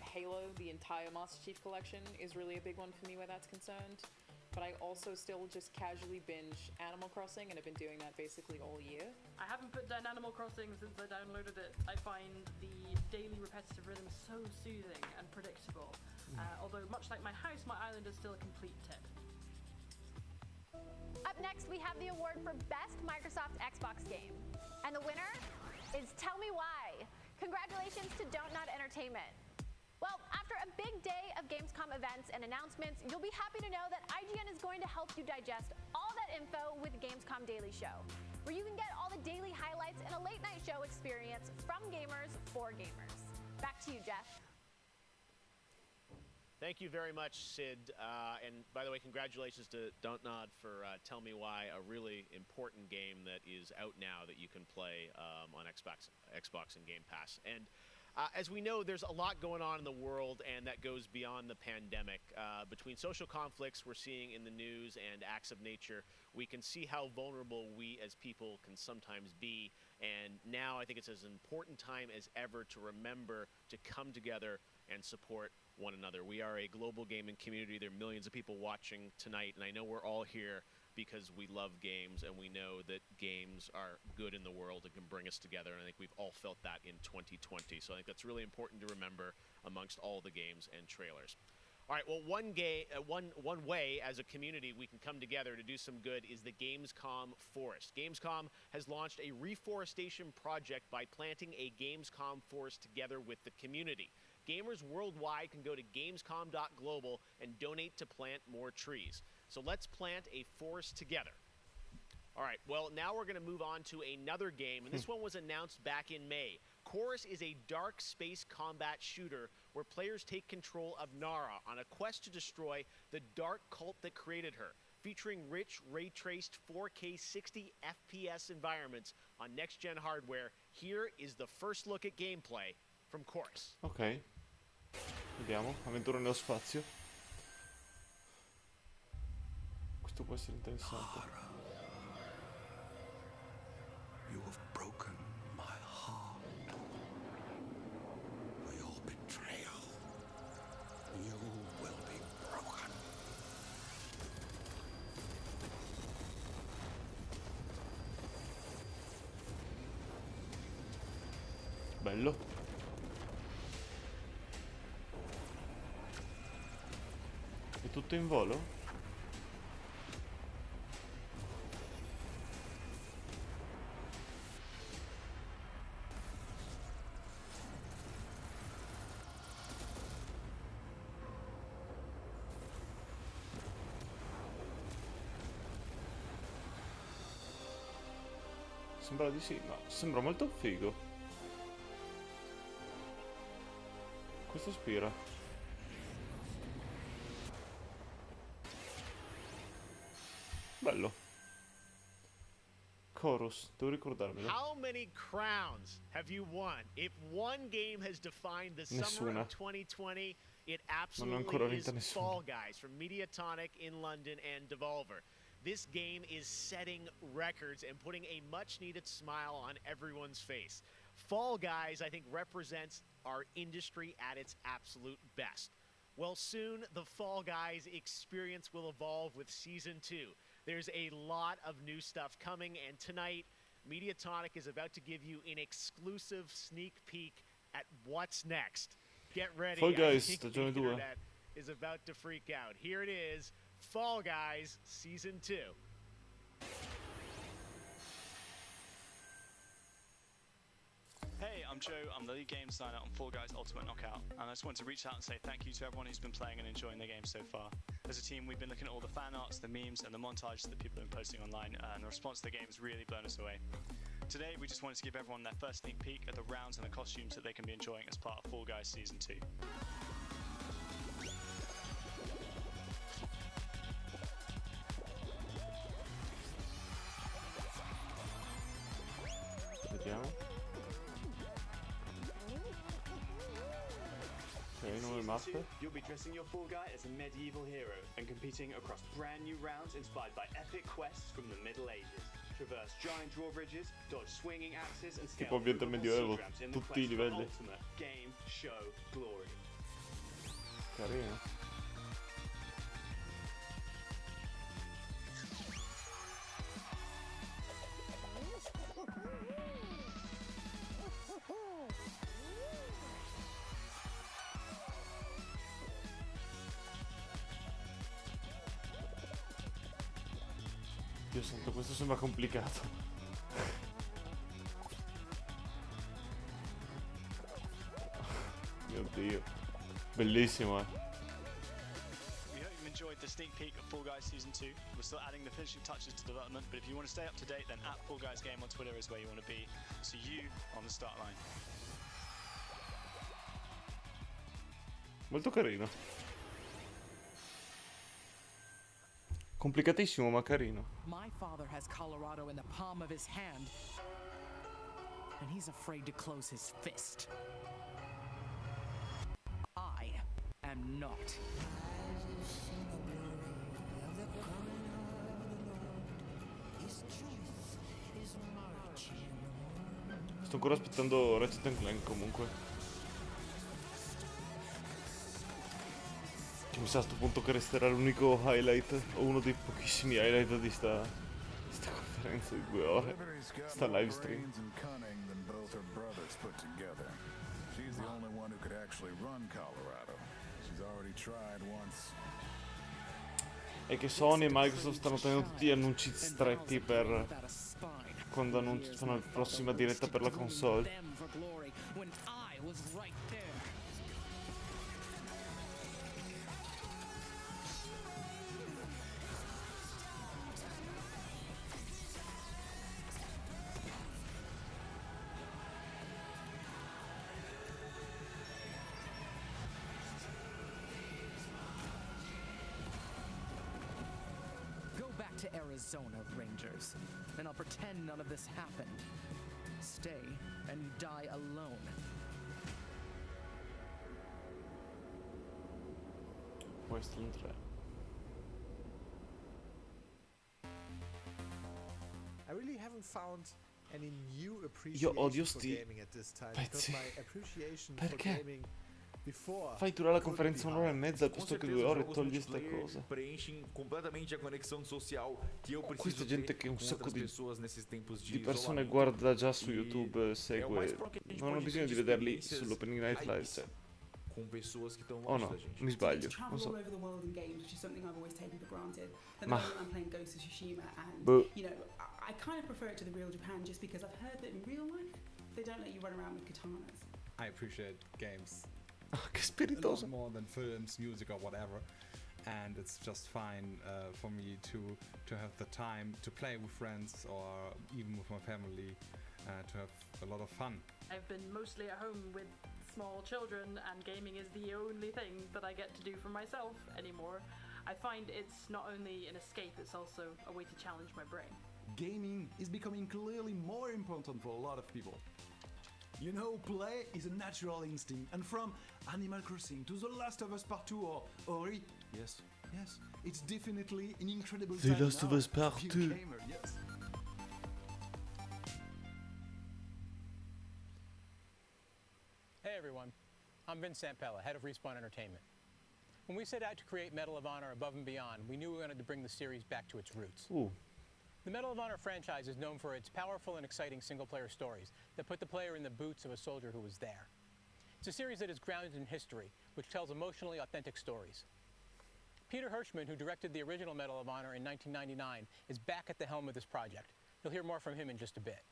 Halo, the entire Master Chief Collection, is really a big one for me where that's concerned. But I also still just casually binge Animal Crossing, and I've been doing that basically all year. I haven't put down Animal Crossing since I downloaded it. I find the daily repetitive rhythm so soothing and predictable. Although much like my house, my island is still a complete tip. Up next, we have the award for Best Microsoft Xbox Game. And the winner is Tell Me Why. Congratulations to Don't Nod Entertainment. Well, after a big day of Gamescom events and announcements, you'll be happy to know that IGN is going to help you digest all that info with Gamescom Daily Show, where you can get all the daily highlights and a late night show experience from gamers for gamers. Back to you, Jeff. Thank you very much, Sid. And by the way, congratulations to Don't Nod for Tell Me Why, a really important game that is out now that you can play on Xbox and Game Pass. And as we know, there's a lot going on in the world, and that goes beyond the pandemic. Between social conflicts we're seeing in the news and acts of nature, we can see how vulnerable we as people can sometimes be. And now I think it's as important time as ever to remember to come together and support one another. We are a global gaming community. There are millions of people watching tonight, and I know we're all here because we love games and we know that games are good in the world and can bring us together, and I think we've all felt that in 2020. So I think that's really important to remember amongst all the games and trailers. All right, well, one way as a community we can come together to do some good is the Gamescom Forest. Gamescom has launched a reforestation project by planting a Gamescom forest together with the community. Gamers worldwide can go to gamescom.global and donate to plant more trees. So let's plant a forest together. All right, well, now we're going to move on to another game, and this one was announced back in May. Chorus is a dark space combat shooter where players take control of Nara on a quest to destroy the dark cult that created her, featuring rich, ray-traced 4K 60 FPS environments on next-gen hardware. Here is the first look at gameplay from Chorus. Ok. Vediamo, avventura nello spazio. Questo può essere interessante. You have broken my heart. For your betrayal, you will be broken. Bello. È tutto in volo? Sembra di sì, ma sembra molto figo. Questo ispira. Bello. Chorus, devo ricordarmelo. How many crowns have you won? If one game has defined the summer Nessuna. of 2020, it Non ho ancora absolutely vinta is nessuna. Fall Guys from Mediatonic in London and Devolver. This game is setting records and putting a much-needed smile on everyone's face. Fall Guys, I think, represents our industry at its absolute best. Well, soon the Fall Guys experience will evolve with Season 2. There's a lot of new stuff coming, and tonight, Mediatonic is about to give you an exclusive sneak peek at what's next. Get ready. Fall Guys, I think the stagione 2. internet is about to freak out. Here it is, Fall Guys Season 2. Hey, I'm Joe. I'm the lead game designer on Fall Guys Ultimate Knockout, and I just want to reach out and say thank you to everyone who's been playing and enjoying the game so far. As a team, we've been looking at all the fan arts, the memes, and the montages that people have been posting online, and the response to the game has really blown us away. Today, we just wanted to give everyone their first sneak peek at the rounds and the costumes that they can be enjoying as part of Fall Guys Season 2. Vediamo. Ok, nuove mappe. You'll be dressing your Fall Guy as a medieval hero and competing across brand new rounds inspired by epic quests from the Middle Ages. Traverse giant drawbridges, dodge swinging axes, and scale Tipo ambiente medioevo, ramps in the tutti i quest for livelli. ultimate game show glory. Carino. Dio santo, questo sembra complicato. Mio Dio. Bellissimo, We hope you've enjoyed the sneak peek of Fall Guys Season 2. We're still adding the finishing touches to development, but if you want to stay up to date, then @FallGuysGame on Twitter is where you want to be. See you on the start line. Molto carino. Complicatissimo, ma carino. My father has Colorado in the palm of his hand, and he's afraid to close his fist. I am not. Sto ancora aspettando Ratchet & Clank comunque. Che mi sa a sto punto che resterà l'unico highlight, o uno dei pochissimi highlight di sta conferenza di 2 ore. Sta live stream. brains and cunning than both her brothers put together. She's the only one who could actually run Colorado. She's already tried once. E che Sony e Microsoft stanno tenendo tutti gli annunci stretti per quando fanno la prossima diretta per la console. Them for glory when I was right there. Go back to Arizona, Rangers, and I'll pretend none of this happened. Stay, and you die alone. Wasteland 3. I really haven't found any new Io appreciation odio for sti gaming at this time because pezzi. my appreciation for Perché? gaming before Fai durare la could conferenza be un'ora e hard. mezza Com piuttosto che certeza 2 ore e jogos togli sta multiplayer cosa. preenchem completamente a conexão social que eu preciso Questa gente che ter un com sacco outras di pessoas nesses tempos di de persone isolamento. guarda già su E YouTube, é o mais segue, próximo que a gente non hanno pode bisogno ter di de vederli experiências sull'Opening Night Live. hypes com pessoas que estão Oh longe no, da gente. mi sbaglio, travel non so. all over the world in games, which is something I've always taken for granted. At the Ma- moment, I'm playing Ghost of Tsushima, and Boh. you know, I kind of prefer it to the real Japan just because I've heard that in real life they don't let you run around with katanas. I appreciate games che a spiritoso. lot more than films, music, or whatever. And it's just fine for me to have the time to play with friends or even with my family, to have a lot of fun. I've been mostly at home with small children, and gaming is the only thing that I get to do for myself anymore. I find it's not only an escape, it's also a way to challenge my brain. Gaming is becoming clearly more important for a lot of people. You know, play is a natural instinct, and from Animal Crossing to The Last of Us Part 2 or Ori, yes, it's definitely an incredible The time Last of now Us Part to be 2. a gamer, yes. Hey everyone, I'm Vince Sampella, head of Respawn Entertainment. When we set out to create Medal of Honor Above and Beyond, we knew we wanted to bring the series back to its roots. Ooh. The Medal of Honor franchise is known for its powerful and exciting single-player stories that put the player in the boots of a soldier who was there. It's a series that is grounded in history, which tells emotionally authentic stories. Peter Hirschman, who directed the original Medal of Honor in 1999, is back at the helm of this project. You'll hear more from him in just a bit.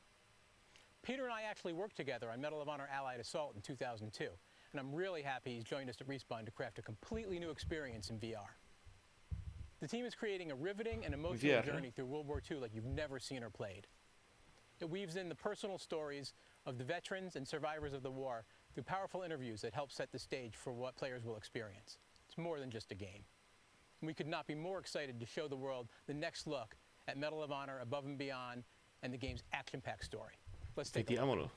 Peter and I actually worked together on Medal of Honor Allied Assault in 2002, and I'm really happy he's joined us at Respawn to craft a completely new experience in VR. The team is creating a riveting and emotional VR? journey through World War II like you've never seen or played. It weaves in the personal stories of the veterans and survivors of the war through powerful interviews that help set the stage for what players will experience. It's more than just a game. We could not be more excited to show the world the next look at Medal of Honor Above and Beyond and the game's action-packed story. Let's take a look. Vediamolo.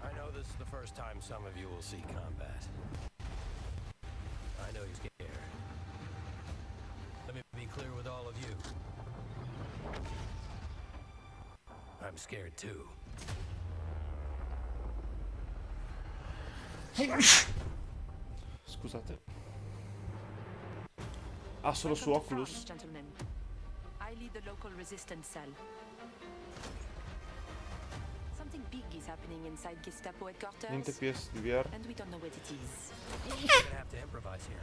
I know this is the first time some of you will see combat. I know you're scared. Let me be clear with all of you. I'm scared too. Scusate. Ah, solo su Oculus? Gentlemen. I lead the local resistance cell. Something big is happening inside Gestapo headquarters. Niente PS di VR. And we don't know what it is. We're gonna have to improvise here.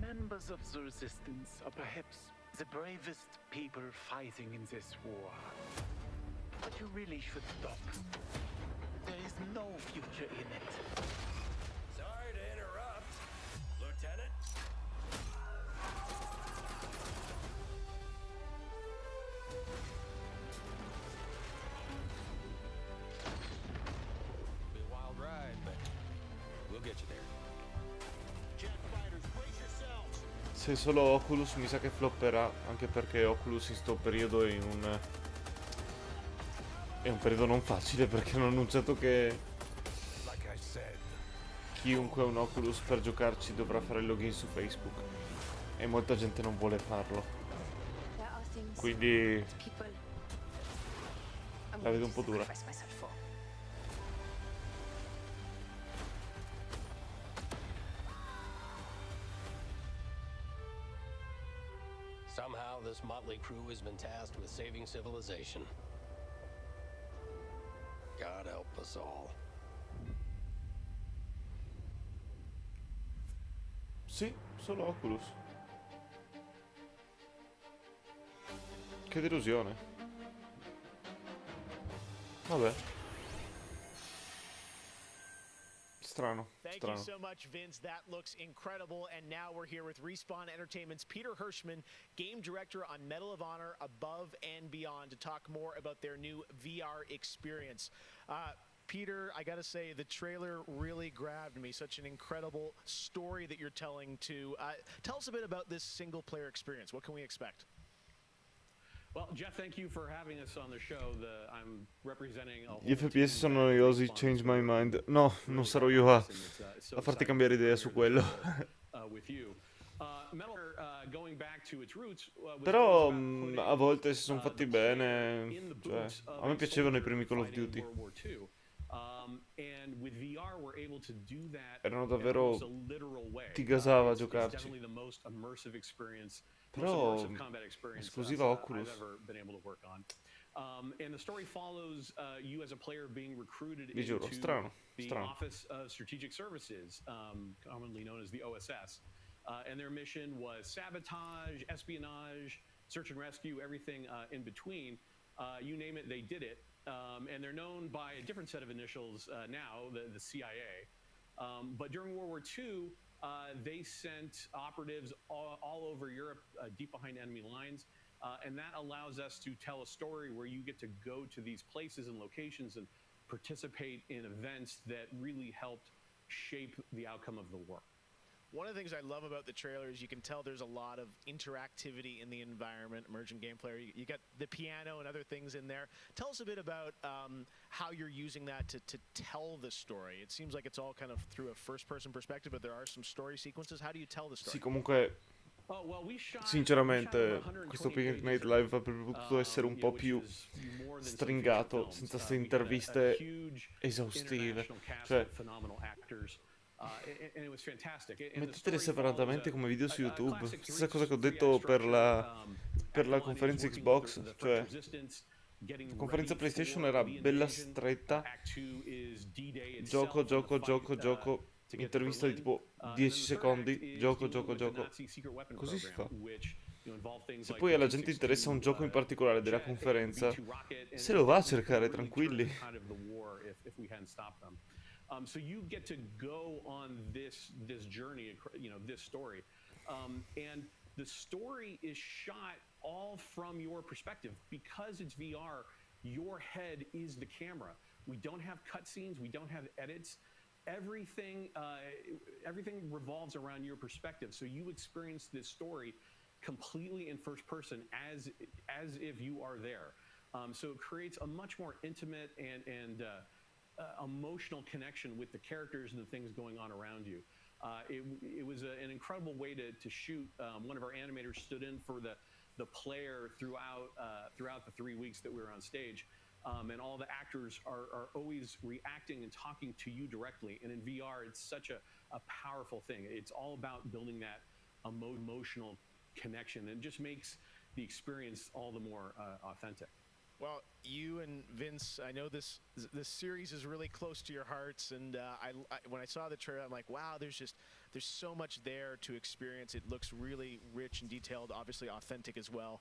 Members of the resistance are perhaps the bravest people fighting in this war. But you really should stop. There is no future in it. Sorry to interrupt, Lieutenant. Be a wild ride, but we'll get you there. Jet fighters, brace yourselves. Se solo Oculus mi sa che flopperà, anche perché Oculus in sto periodo è un periodo non facile, perché hanno annunciato che chiunque ha un Oculus per giocarci dovrà fare il login su Facebook e molta gente non vuole farlo, quindi la vedo un po' dura. Somehow, this motley crew has been tasked with saving civilization. God help us all. Sì, solo Oculus. Che delusione. Vabbè. Strano. Thank you so much, Vince. That looks incredible. And now we're here with Respawn Entertainment's Peter Hirschman, game director on Medal of Honor Above and Beyond, to talk more about their new VR experience. Peter, I gotta say, the trailer really grabbed me. Such an incredible story that you're telling to. Tell us a bit about this single-player experience. What can we expect? Well, Jeff, thank you for having us on the show. I'm representing a Gli FPS sono noiosi, change my mind. No, non sarò io a farti cambiare idea su quello. Però a volte si sono fatti bene. Cioè, a me piacevano i primi Call of Duty. Erano davvero... ti gasava a giocarci. Però esclusiva Oculus. And the story follows you as a player being recruited Vi giuro, into strano. the Office of Strategic Services, commonly known as the OSS. And their mission was sabotage, espionage, search and rescue, everything in between. You name it, they did it. And they're known by a different set of initials now, the CIA. But during World War II, they sent operatives all over Europe, deep behind enemy lines. And that allows us to tell a story where you get to go to these places and locations and participate in events that really helped shape the outcome of the war. One of the things I love about the trailer is you can tell there's a lot of interactivity in the environment, emergent game player. You got the piano and other things in there. Tell us a bit about how you're using that to tell the story. It seems like it's all kind of through a first-person perspective, but there are some story sequences. How do you tell the story? Sì, comunque, sinceramente, questo Picnic Night Live avrebbe potuto essere un po' più stringato, senza queste interviste esaustive. Cioè, mettetele separatamente come video su YouTube. Stessa cosa che ho detto per la conferenza Xbox. Cioè, la conferenza PlayStation era bella stretta. Gioco. to get to Intervista di Berlin. tipo And 10 then the third secondi, act is gioco, dealing gioco, with the gioco. Nazi secret weapon Così si fa. program, which involved things Se like poi the alla gente interessa un B-62 gioco in particolare della jet and the conferenza, B-2 rocket, and se lo va a things could cercare really turn tranquilli. the tide of the war if we hadn't stopped them. So you get to go on this journey, this story, and the story is shot all from your perspective because it's VR. Your head is the camera. We don't have cutscenes. We don't have edits. Everything revolves around your perspective. So you experience this story completely in first person as if you are there. So it creates a much more intimate and emotional connection with the characters and the things going on around you. It was an incredible way to shoot. One of our animators stood in for the player throughout the 3 weeks that we were on stage. And all the actors are always reacting and talking to you directly. And in VR, it's such a powerful thing. It's all about building that emotional connection, and it just makes the experience all the more authentic. Well, you and Vince, I know this series is really close to your hearts, and when I saw the trailer, I'm like, wow, there's so much there to experience. It looks really rich and detailed, obviously authentic as well.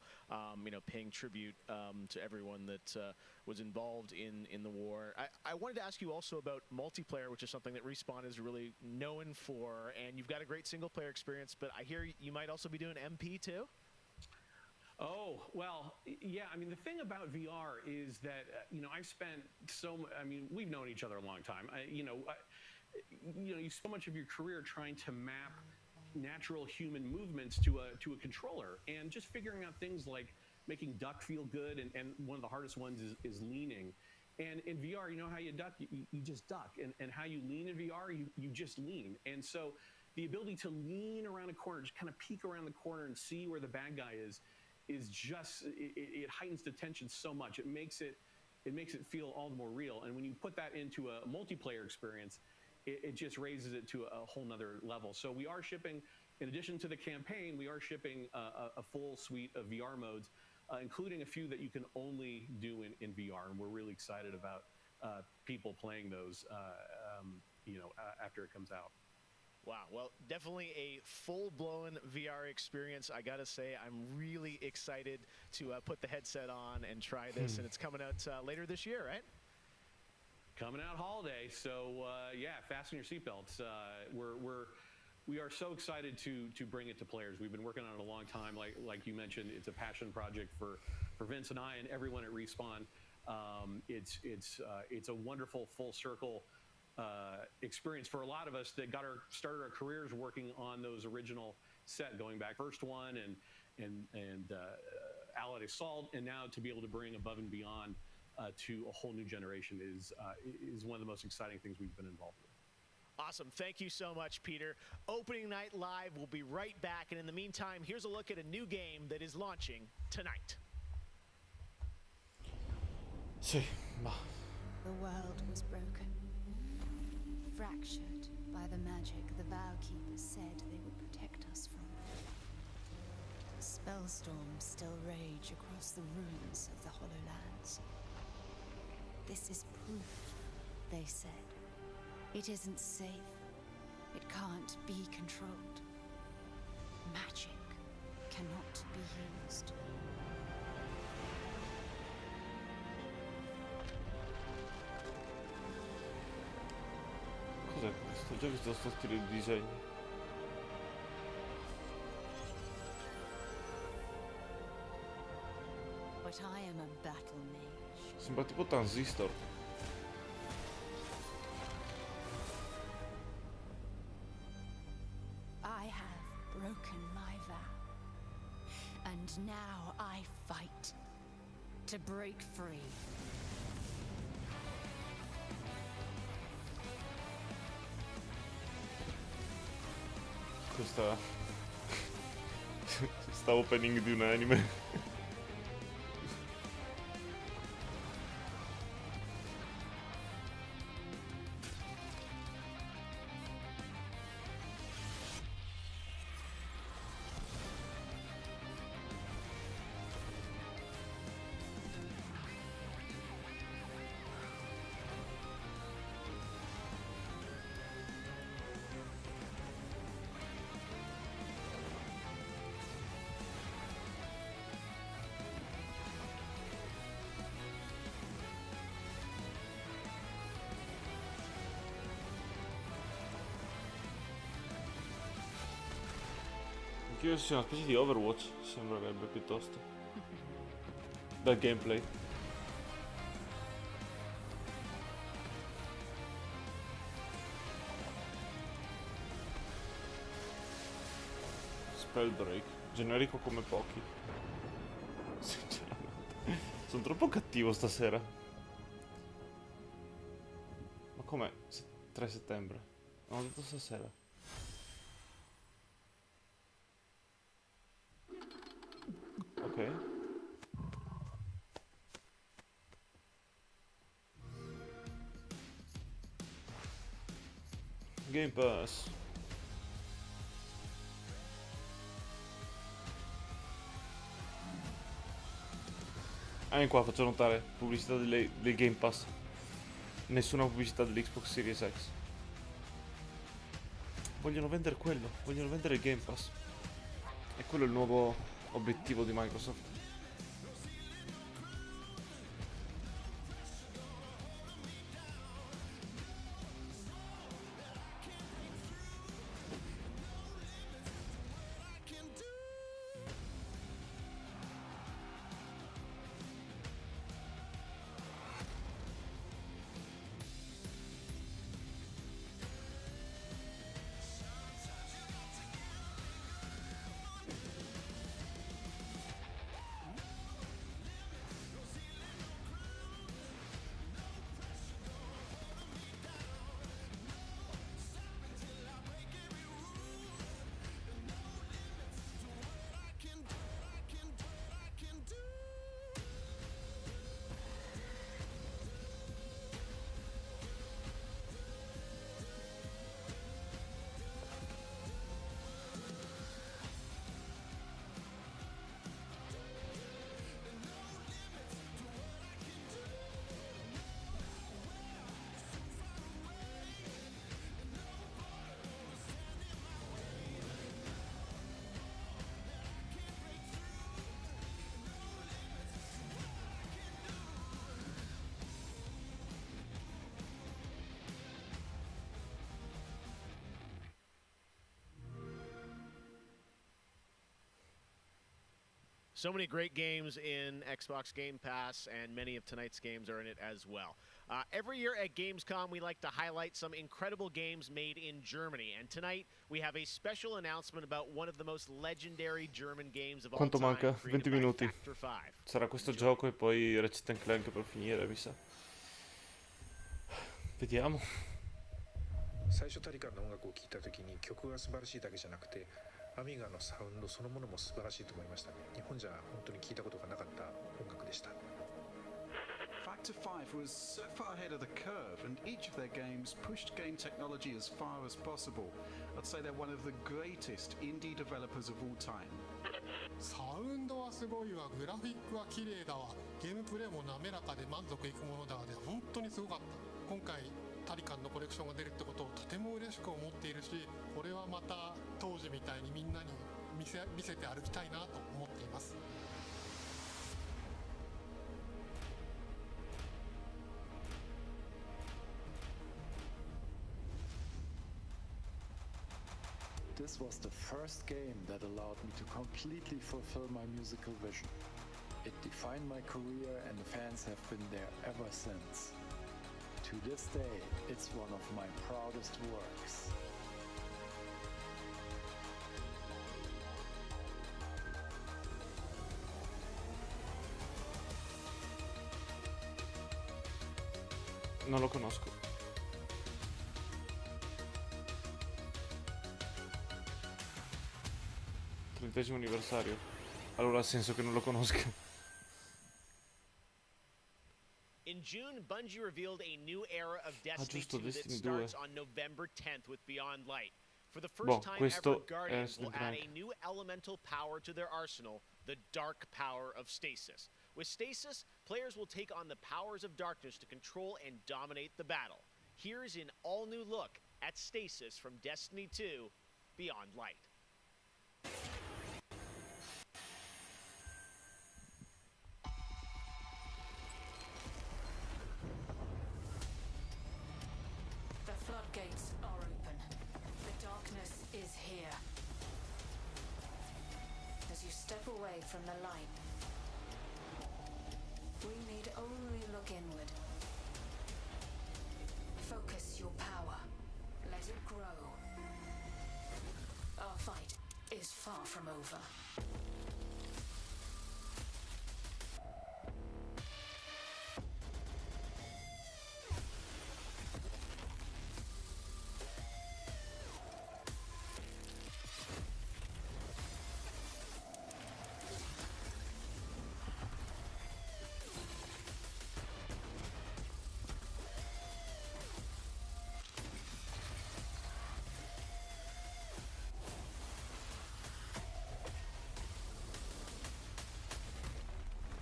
Paying tribute to everyone that was involved in the war. I wanted to ask you also about multiplayer, which is something that Respawn is really known for, and you've got a great single player experience, but I hear you might also be doing MP too? Oh, well, yeah. I mean, the thing about VR is that, I've spent we've known each other a long time. You so much of your career trying to map natural human movements to a controller, and just figuring out things like making duck feel good. And one of the hardest ones is leaning. And in VR, you know how you duck? You just duck. And how you lean in VR, you just lean. And so the ability to lean around a corner, just kind of peek around the corner and see where the bad guy is just, it heightens the tension so much. It makes it feel all the more real. And when you put that into a multiplayer experience, it just raises it to a whole nother level. So we are shipping, in addition to the campaign, we are shipping a full suite of VR modes, including a few that you can only do in VR. And we're really excited about people playing those, after it comes out. Wow, well, definitely a full-blown VR experience. I gotta say, I'm really excited to put the headset on and try this, and it's coming out later this year, right? Coming out holiday, so fasten your seatbelts. We are so excited to bring it to players. We've been working on it a long time. Like you mentioned, it's a passion project for Vince and I and everyone at Respawn. It's a wonderful full circle experience for a lot of us that started our careers working on those original set, going back first one and Allied Assault, and now to be able to bring Above and Beyond to a whole new generation is one of the most exciting things we've been involved with. Awesome. Thank you so much, Peter. Opening Night Live will be right back, and in the meantime, here's a look at a new game that is launching tonight. Sì, ma The world was broken, fractured by the magic the Vow Keepers said they would protect us from. Spellstorms still rage across the ruins of the Hollowlands. This is proof, they said. It isn't safe. It can't be controlled. Magic cannot be used. cos'è questo? Ho già visto sto stile di disegno. But I am a battle mage. Sembra tipo Transistor. I have broken my vow. And now I fight to break free. Questa sta opening di un anime. Credo sia una specie di Overwatch, sembrerebbe piuttosto. Dal gameplay. Spellbreak, generico come pochi. Sinceramente. Sono troppo cattivo stasera. Ma com'è? 3 settembre. Ho detto stasera. Ok. Game Pass. Qua faccio notare pubblicità del Game Pass. Nessuna pubblicità dell'Xbox Series X. Vogliono vendere quello, vogliono vendere il Game Pass. E quello è il nuovo obiettivo di Microsoft. So many great games in Xbox Game Pass, and many of tonight's games are in it as well. Every year at Gamescom, we like to highlight some incredible games made in Germany. And tonight, we have a special announcement about one of the most legendary German games of all Quanto time, manca? 20 created by minuti. Factor 5. Sarà questo gioco e poi Ratchet & Clank per finire, mi sa. Vediamo. 最初タリカンの音楽を聴いた時に曲が素晴らしいだけじゃなくてアミガのサウンドそのものも素晴らしいと思いましたね。日本じゃ本当に聴いたことがなかった音楽でした。 Factor 5 was so far ahead of the curve, and each of their games pushed game technology as far as possible. I'd say they're one of the greatest indie developers of all time. サウンドはすごいわ、グラフィックは綺麗だわ、ゲームプレイも滑らかで満足いくものだわで、本当にすごかった。今回タリカンのコレクションが出るってことをとても嬉しく思っているし、これはまた当時みたいにみんなに見せて歩きたいなと思っています。This was the first game that allowed me to completely fulfill my musical vision. It defined my career and the fans have been there ever since. To this day, it's one of my proudest works. Non lo conosco. Trentesimo anniversario. Allora ha senso che non lo conosca. In June, Bungie revealed a new era of Destiny giusto, 2 that Destiny 2. starts on November 10th with Beyond Light. For the Boh, first time ever, questo Guardians è will add a Clank. new elemental power to their arsenal, the dark power of Stasis. With Stasis, players will take on the powers of darkness to control and dominate the battle. Here's an all-new look at Stasis from Destiny 2, Beyond Light. The floodgates are open. The darkness is here. step away from the light. We need only look inward. Focus your power. Let it grow. Our fight is far from over.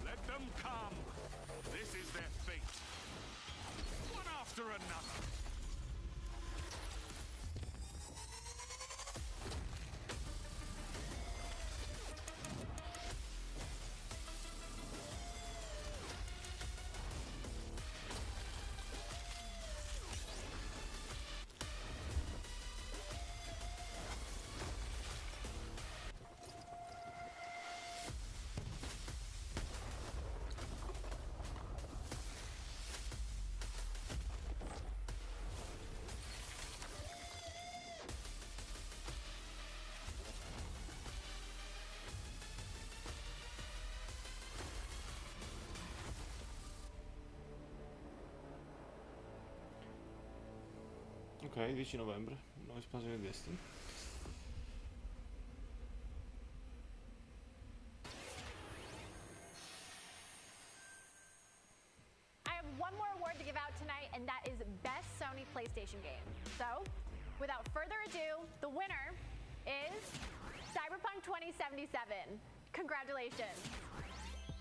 Let them come. This is their fate. One after another. Ok, 10 novembre, nuova espansione di Destiny. I have one more award to give out tonight, and that is Best Sony PlayStation Game. So, without further ado, the winner is Cyberpunk 2077. Congratulations.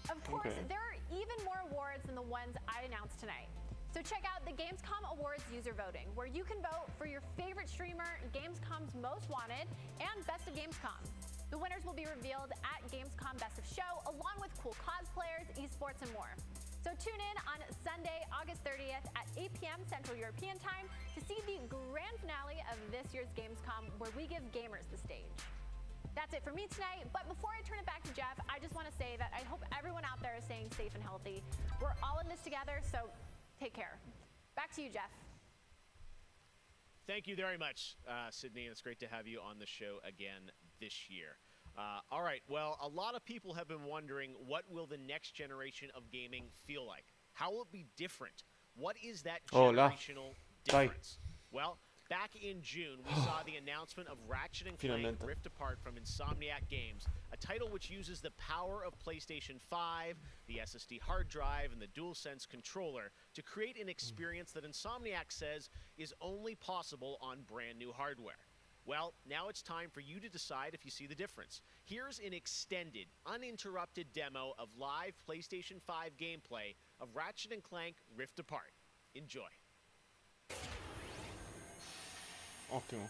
Of course, Okay. there are even more awards than the ones I announced tonight. So check out the Gamescom Awards user voting, where you can vote for your favorite streamer, Gamescom's Most Wanted, and Best of Gamescom. The winners will be revealed at Gamescom Best of Show, along with cool cosplayers, esports, and more. So tune in on Sunday, August 30th at 8 p.m. Central European Time to see the grand finale of this year's Gamescom, where we give gamers the stage. That's it for me tonight, but before I turn it back to Jeff, I just want to say that I hope everyone out there is staying safe and healthy. We're all in this together, so take care. Back to you, Jeff. Thank you very much, Sydney. It's great to have you on the show again this year. All right, well, a lot of people have been wondering, what will the next generation of gaming feel like? How will it be different? What is that Hola. generational Dai. difference? Well, back in June, we saw the announcement of Ratchet & Clank Finalmente. Rift Apart from Insomniac Games, a title which uses the power of PlayStation 5, the SSD hard drive, and the DualSense controller to create an experience that Insomniac says is only possible on brand new hardware. Well, now it's time for you to decide if you see the difference. Here's an extended, uninterrupted demo of live PlayStation 5 gameplay of Ratchet & Clank Rift Apart. Enjoy. Ottimo.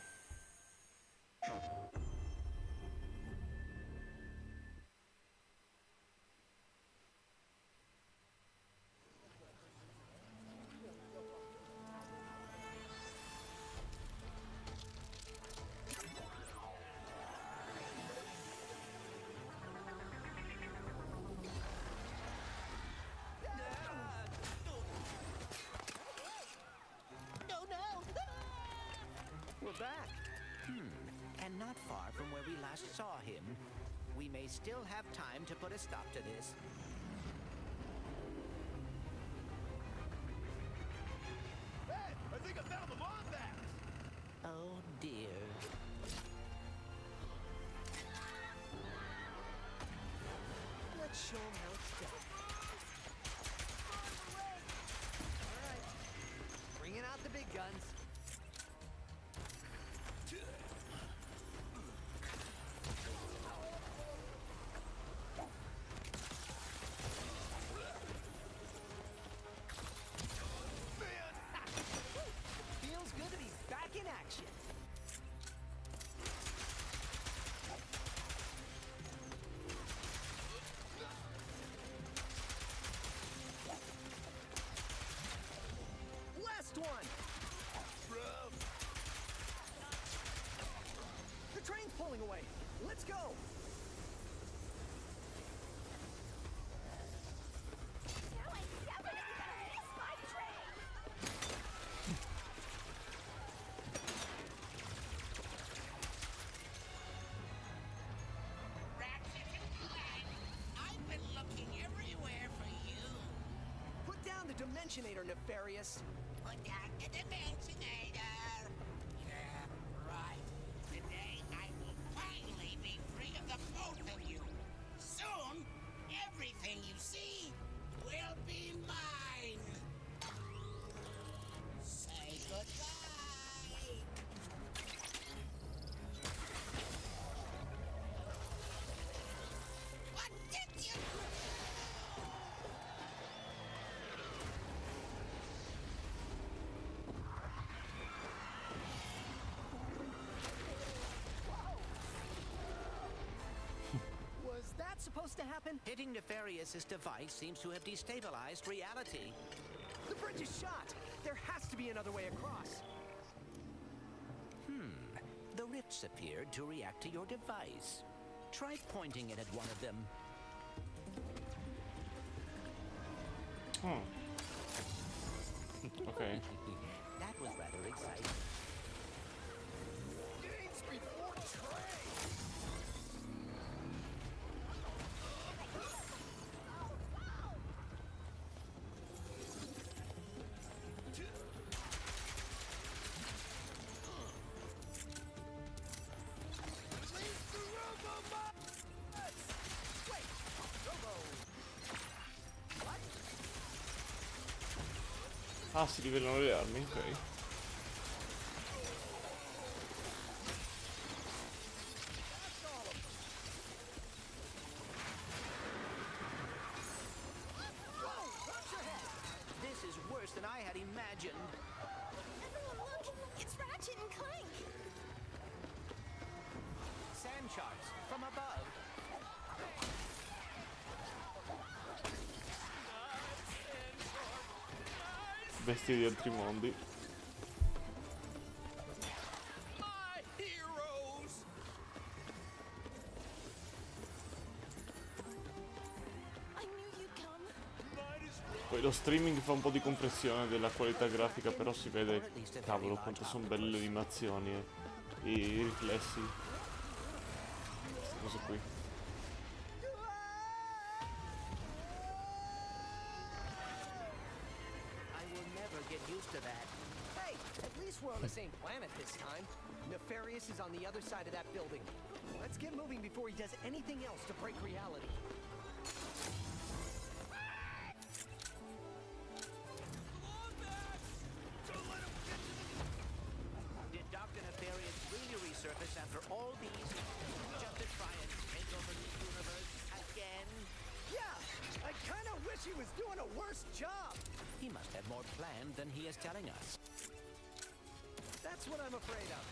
No, no! We're back. And not far from where we last saw him. We may still have time to put a stop to this. Hey, I think I found the bomb back. Oh dear. Let's show him how it's done. All right, bringing out the big guns. Feels good to be back in action. Last one. The train's pulling away. Let's go. Dimensionator, Nefarious. Put down the Dimensionator. Yeah, right. Today I will finally be free of the both of you. Soon, everything you see will be mine. Say goodbye. What did you Was that supposed to happen? Hitting Nefarious's device seems to have destabilized reality. The bridge is shot. There has to be another way across. The rifts appeared to react to your device. Try pointing it at one of them. Okay. That was rather exciting. Games before trade. Ah, si livellano le armi, ok. This is worse than I had imagined. Everyone look! It's Ratchet and Clank! Sand sharks from above. Bestie di altri mondi. My heroes. I knew you'd come. Poi lo streaming fa un po' di compressione della qualità grafica, però si vede, cavolo, quanto sono belle le animazioni e i riflessi. Queste cose qui. I will never get used to that. Hey, at least we're on the same planet this time. Nefarious is on the other side of that building. Let's get moving before he does anything else to break reality. Did Dr. Nefarious really resurface after all these just to try and take over the universe again? Yeah, I kind of wish he was doing a worse job. He must have more planned than he is telling us. That's what I'm afraid of.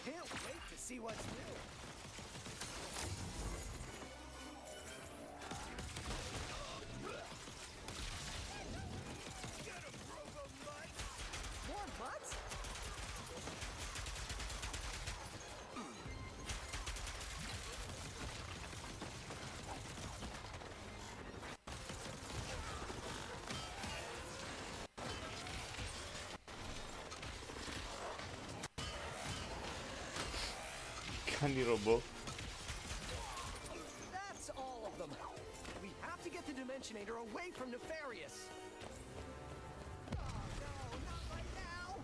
Can't wait to see what's new. More butts? Cani robot. That's all of them. We have to get the Dimensionator away from Nefarious. Oh no, not right now.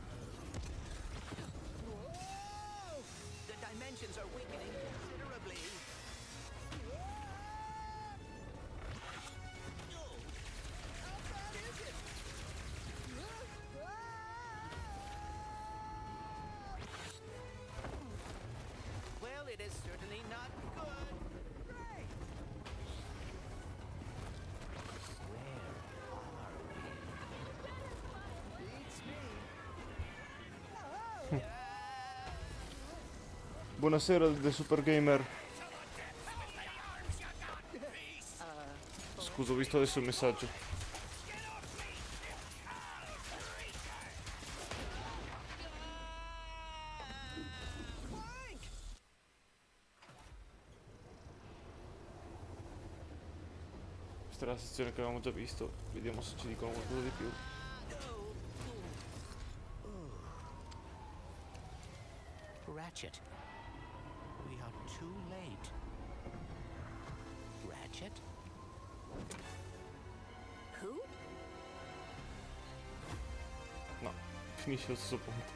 Whoa! The dimensions are weakening considerably. How bad is it? Well, it is certainly not good. Great! Beats me. Buonasera, The Super Gamer. Scusa, ho visto adesso il messaggio. sezione che avevamo già visto. Vediamo se ci dicono qualcosa di più. Ratchet, we are too late. Ratchet? Who? No, finisce allo stesso punto.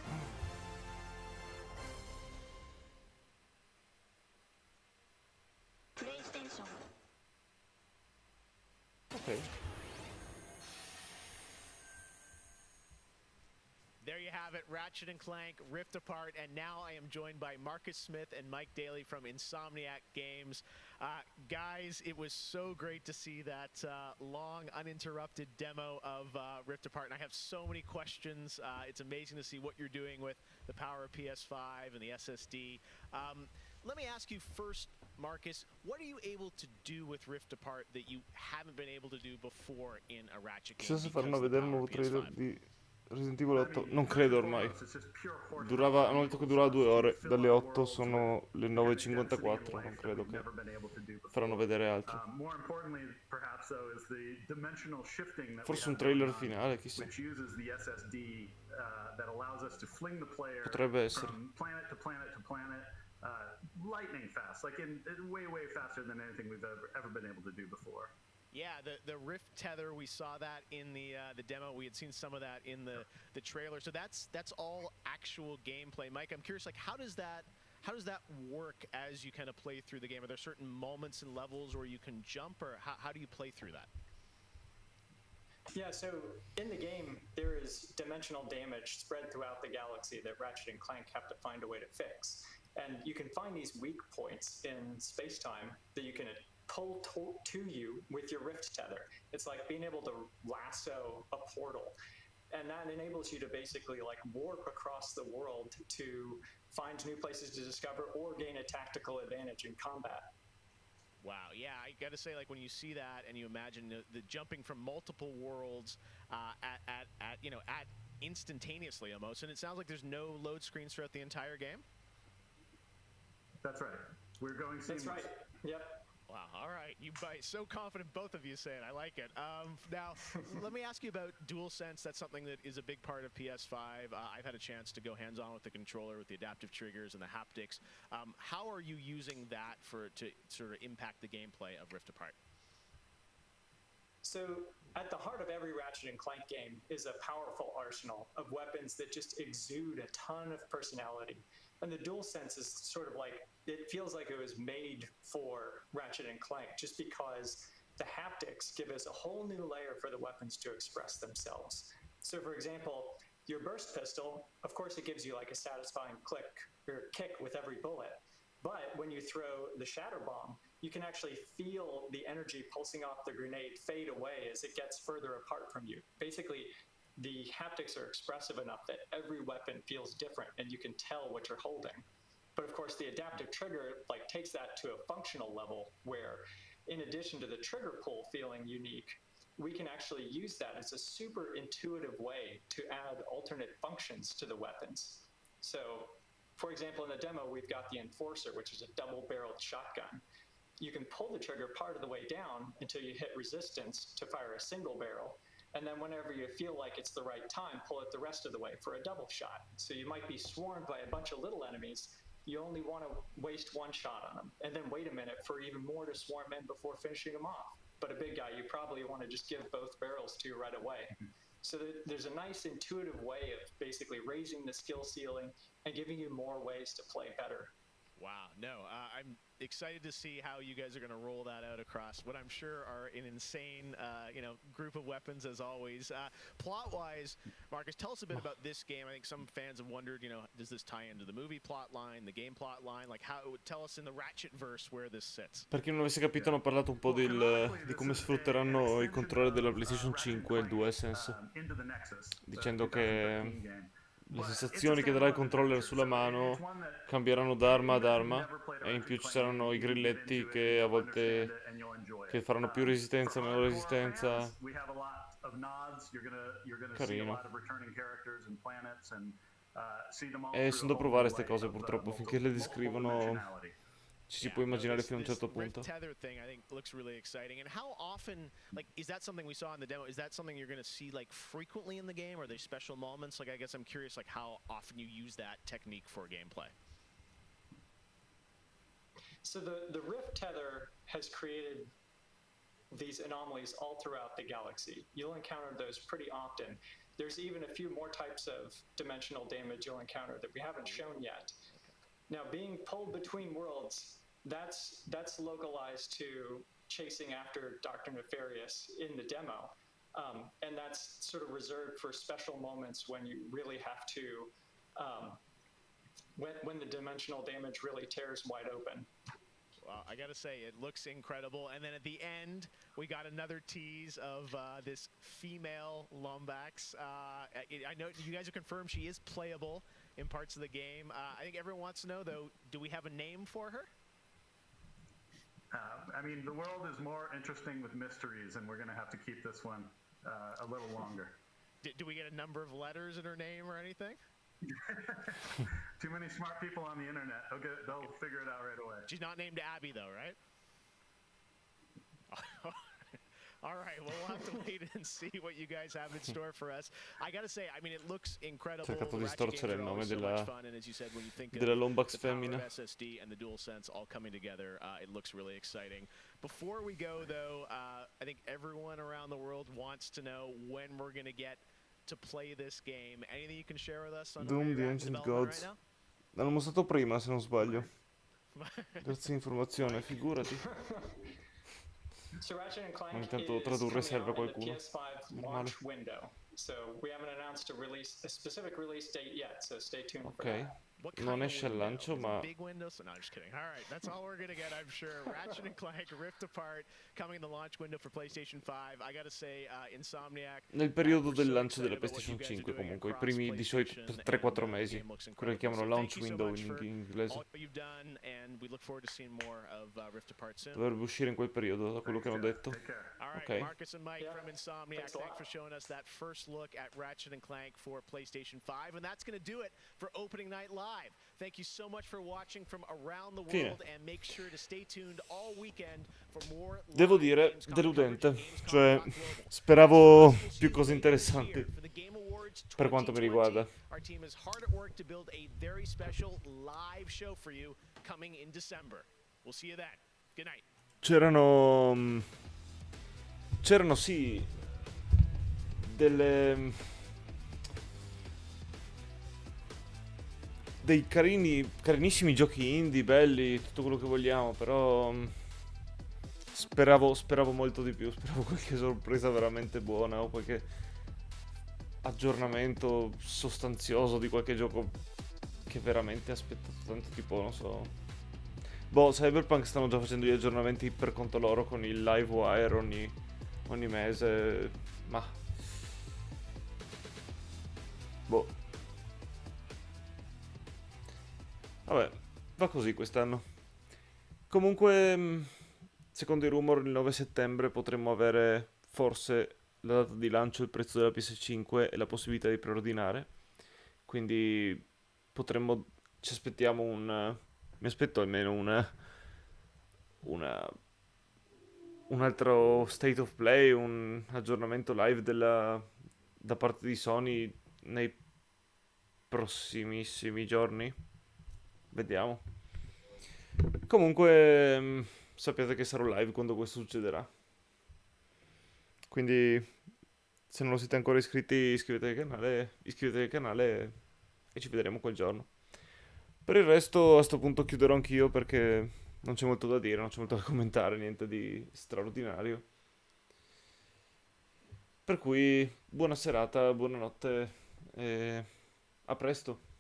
PlayStation. Ok. There you have it, Ratchet and Clank Rift Apart, and now I am joined by Marcus Smith and Mike Daly from Insomniac Games. Guys, it was so great to see that long, uninterrupted demo of Rift Apart, and I have so many questions. It's amazing to see what you're doing with the power of PS5 and the SSD. Let me ask you first, Marcus, what are you able to do with Rift Apart that you haven't been able to do before in a Ratchet game? Chissà se faranno because of the vedere il power nuovo of PS5? trailer di Resident Evil 8. Non credo ormai. Hanno detto che durava 2 ore. Dalle 8 sono le 9:54. Non credo che faranno vedere altro. Forse un trailer finale, chissà. Potrebbe essere. Lightning fast, like in way faster than anything we've ever been able to do before. Yeah, the Rift tether, we saw that in the demo. We had seen some of that in the trailer. So that's all actual gameplay. Mike, I'm curious, like how does that work as you kind of play through the game? Are there certain moments and levels where you can jump, or how do you play through that? Yeah, so in the game, there is dimensional damage spread throughout the galaxy that Ratchet and Clank have to find a way to fix. And you can find these weak points in space-time that you can pull to you with your Rift tether. It's like being able to lasso a portal. And that enables you to basically like warp across the world to find new places to discover or gain a tactical advantage in combat. Wow, yeah, I gotta say, like when you see that and you imagine the jumping from multiple worlds at instantaneously almost, and it sounds like there's no load screens throughout the entire game. That's right. We're going seamless. That's right. Yep. Wow, all right. You bite. So confident, both of you say it. I like it. Now, let me ask you about DualSense. That's something that is a big part of PS5. I've had a chance to go hands-on with the controller, with the adaptive triggers and the haptics. How are you using that to sort of impact the gameplay of Rift Apart? So at the heart of every Ratchet and Clank game is a powerful arsenal of weapons that just exude a ton of personality. And the DualSense is sort of like, it feels like it was made for Ratchet and Clank just because the haptics give us a whole new layer for the weapons to express themselves. So for example, your burst pistol, of course it gives you like a satisfying click or kick with every bullet. But when you throw the shatter bomb, you can actually feel the energy pulsing off the grenade fade away as it gets further apart from you. Basically, the haptics are expressive enough that every weapon feels different and you can tell what you're holding. But of course, the adaptive trigger like takes that to a functional level where, in addition to the trigger pull feeling unique, we can actually use that as a super intuitive way to add alternate functions to the weapons. So, for example, in the demo, we've got the Enforcer, which is a double-barreled shotgun. You can pull the trigger part of the way down until you hit resistance to fire a single barrel. And then whenever you feel like it's the right time, pull it the rest of the way for a double shot. So you might be swarmed by a bunch of little enemies. You only want to waste one shot on them, and then wait a minute for even more to swarm in before finishing them off. But a big guy, you probably want to just give both barrels to right away. So there's a nice intuitive way of basically raising the skill ceiling and giving you more ways to play better. Wow, no, I'm excited to see how you guys are going to roll that out across what I'm sure are an insane, group of weapons as always. Plot-wise, Marcus, tell us a bit about this game. I think some fans have wondered, does this tie into the movie plot line, the game plot line? Like, tell us in the Ratchet-verse where this sits. Per chi non avesse capito, hanno parlato un po' di come sfrutteranno i controller della PlayStation 5 e il DualSense, dicendo che le sensazioni che darà il controller sulla mano cambieranno da arma ad arma, e in più ci saranno i grilletti che a volte faranno più resistenza, meno resistenza. Carino. E sono da provare queste cose, purtroppo, finché le descrivono ci si può immaginare fino a un This certo Rift punto. tether thing, I think, looks really exciting. And how often, like, is that something we saw in the demo? Is that something you're going to see like frequently in the game? Are there special moments? Like, I guess I'm curious, like, how often you use that technique for gameplay. So the Rift tether has created these anomalies all throughout the galaxy. You'll encounter those pretty often. There's even a few more types of dimensional damage you'll encounter that we haven't shown yet. Now, being pulled between worlds, that's localized to chasing after Dr. Nefarious in the demo. And that's sort of reserved for special moments when you really have to, when the dimensional damage really tears wide open. Well, I gotta say, it looks incredible. And then at the end, we got another tease of this female Lombax. I know you guys have confirmed she is playable in parts of the game. I think everyone wants to know, though, do we have a name for her? I mean, the world is more interesting with mysteries, and we're going to have to keep this one a little longer. Do we get a number of letters in her name or anything? Too many smart people on the internet. They'll figure it out right away. She's not named Abby, though, right? All right, well, we'll have to wait and see what you guys have in store for us. I gotta say, I mean, it looks incredible. Cercato di Ratchet games storcere are il always nome so much della, fun, and as you said, when you think della of Lombax the power femmina. of SSD and the DualSense all coming together, it looks really exciting. Before we go, though, I think everyone around the world wants to know when we're gonna get to play this game. Anything you can share with us on Doom, the where you're at in Ancient development Gods. right now? L'hanno mostrato prima, se non sbaglio. Grazie all'informazione, figurati. So Ratchet and Clank Ogni is tanto tradurre coming serve a out in the qualcuno. PS5 Meno launch male. window. So we haven't announced a specific release date yet, so stay tuned for Ok. that. Non esce al lancio, ma Big window, so no, just kidding. All right, that's all we're gonna get, I'm sure. Ratchet and Clank Rift Apart coming in the launch window for PlayStation 5. I gotta say, Insomniac. nel periodo del lancio della PlayStation 5 comunque, i primi di solito 3-4 mesi, quello che chiamano launch window in inglese. All you've done, and we look forward to seeing more of Rift Apart soon. Dovrebbe uscire in quel periodo, da quello che hanno detto. All right, Ok. Marcus and Mike from Insomniac, thanks for showing us that first look at Ratchet and Clank for PlayStation 5, and that's going to do it for Opening Night Live. Thank you so much for watching from around the Fine. world, and make sure to stay tuned all weekend for more Devo dire, deludente. Cioè, speravo più cose interessanti per quanto mi riguarda. Our team is hard at work to build a very special live show for you coming in December. We'll see you then. Good night. C'erano sì dei carinissimi giochi indie, belli, tutto quello che vogliamo, però speravo molto di più, speravo qualche sorpresa veramente buona o qualche aggiornamento sostanzioso di qualche gioco che veramente aspettato tanto, tipo, non so. Boh, Cyberpunk stanno già facendo gli aggiornamenti per conto loro con il Livewire ogni mese, ma boh. Vabbè, va così quest'anno. Comunque, secondo i rumor, il 9 settembre potremmo avere forse la data di lancio, il prezzo della PS5 e la possibilità di preordinare. Quindi ci aspettiamo mi aspetto almeno un altro state of play, un aggiornamento live da parte di Sony nei prossimissimi giorni. Vediamo. Comunque, sappiate che sarò live quando questo succederà. Quindi, se non lo siete ancora iscritti, iscrivetevi al canale e ci vedremo quel giorno. Per il resto, a sto punto chiuderò anch'io perché non c'è molto da dire, non c'è molto da commentare, niente di straordinario. Per cui, buona serata, buonanotte e a presto.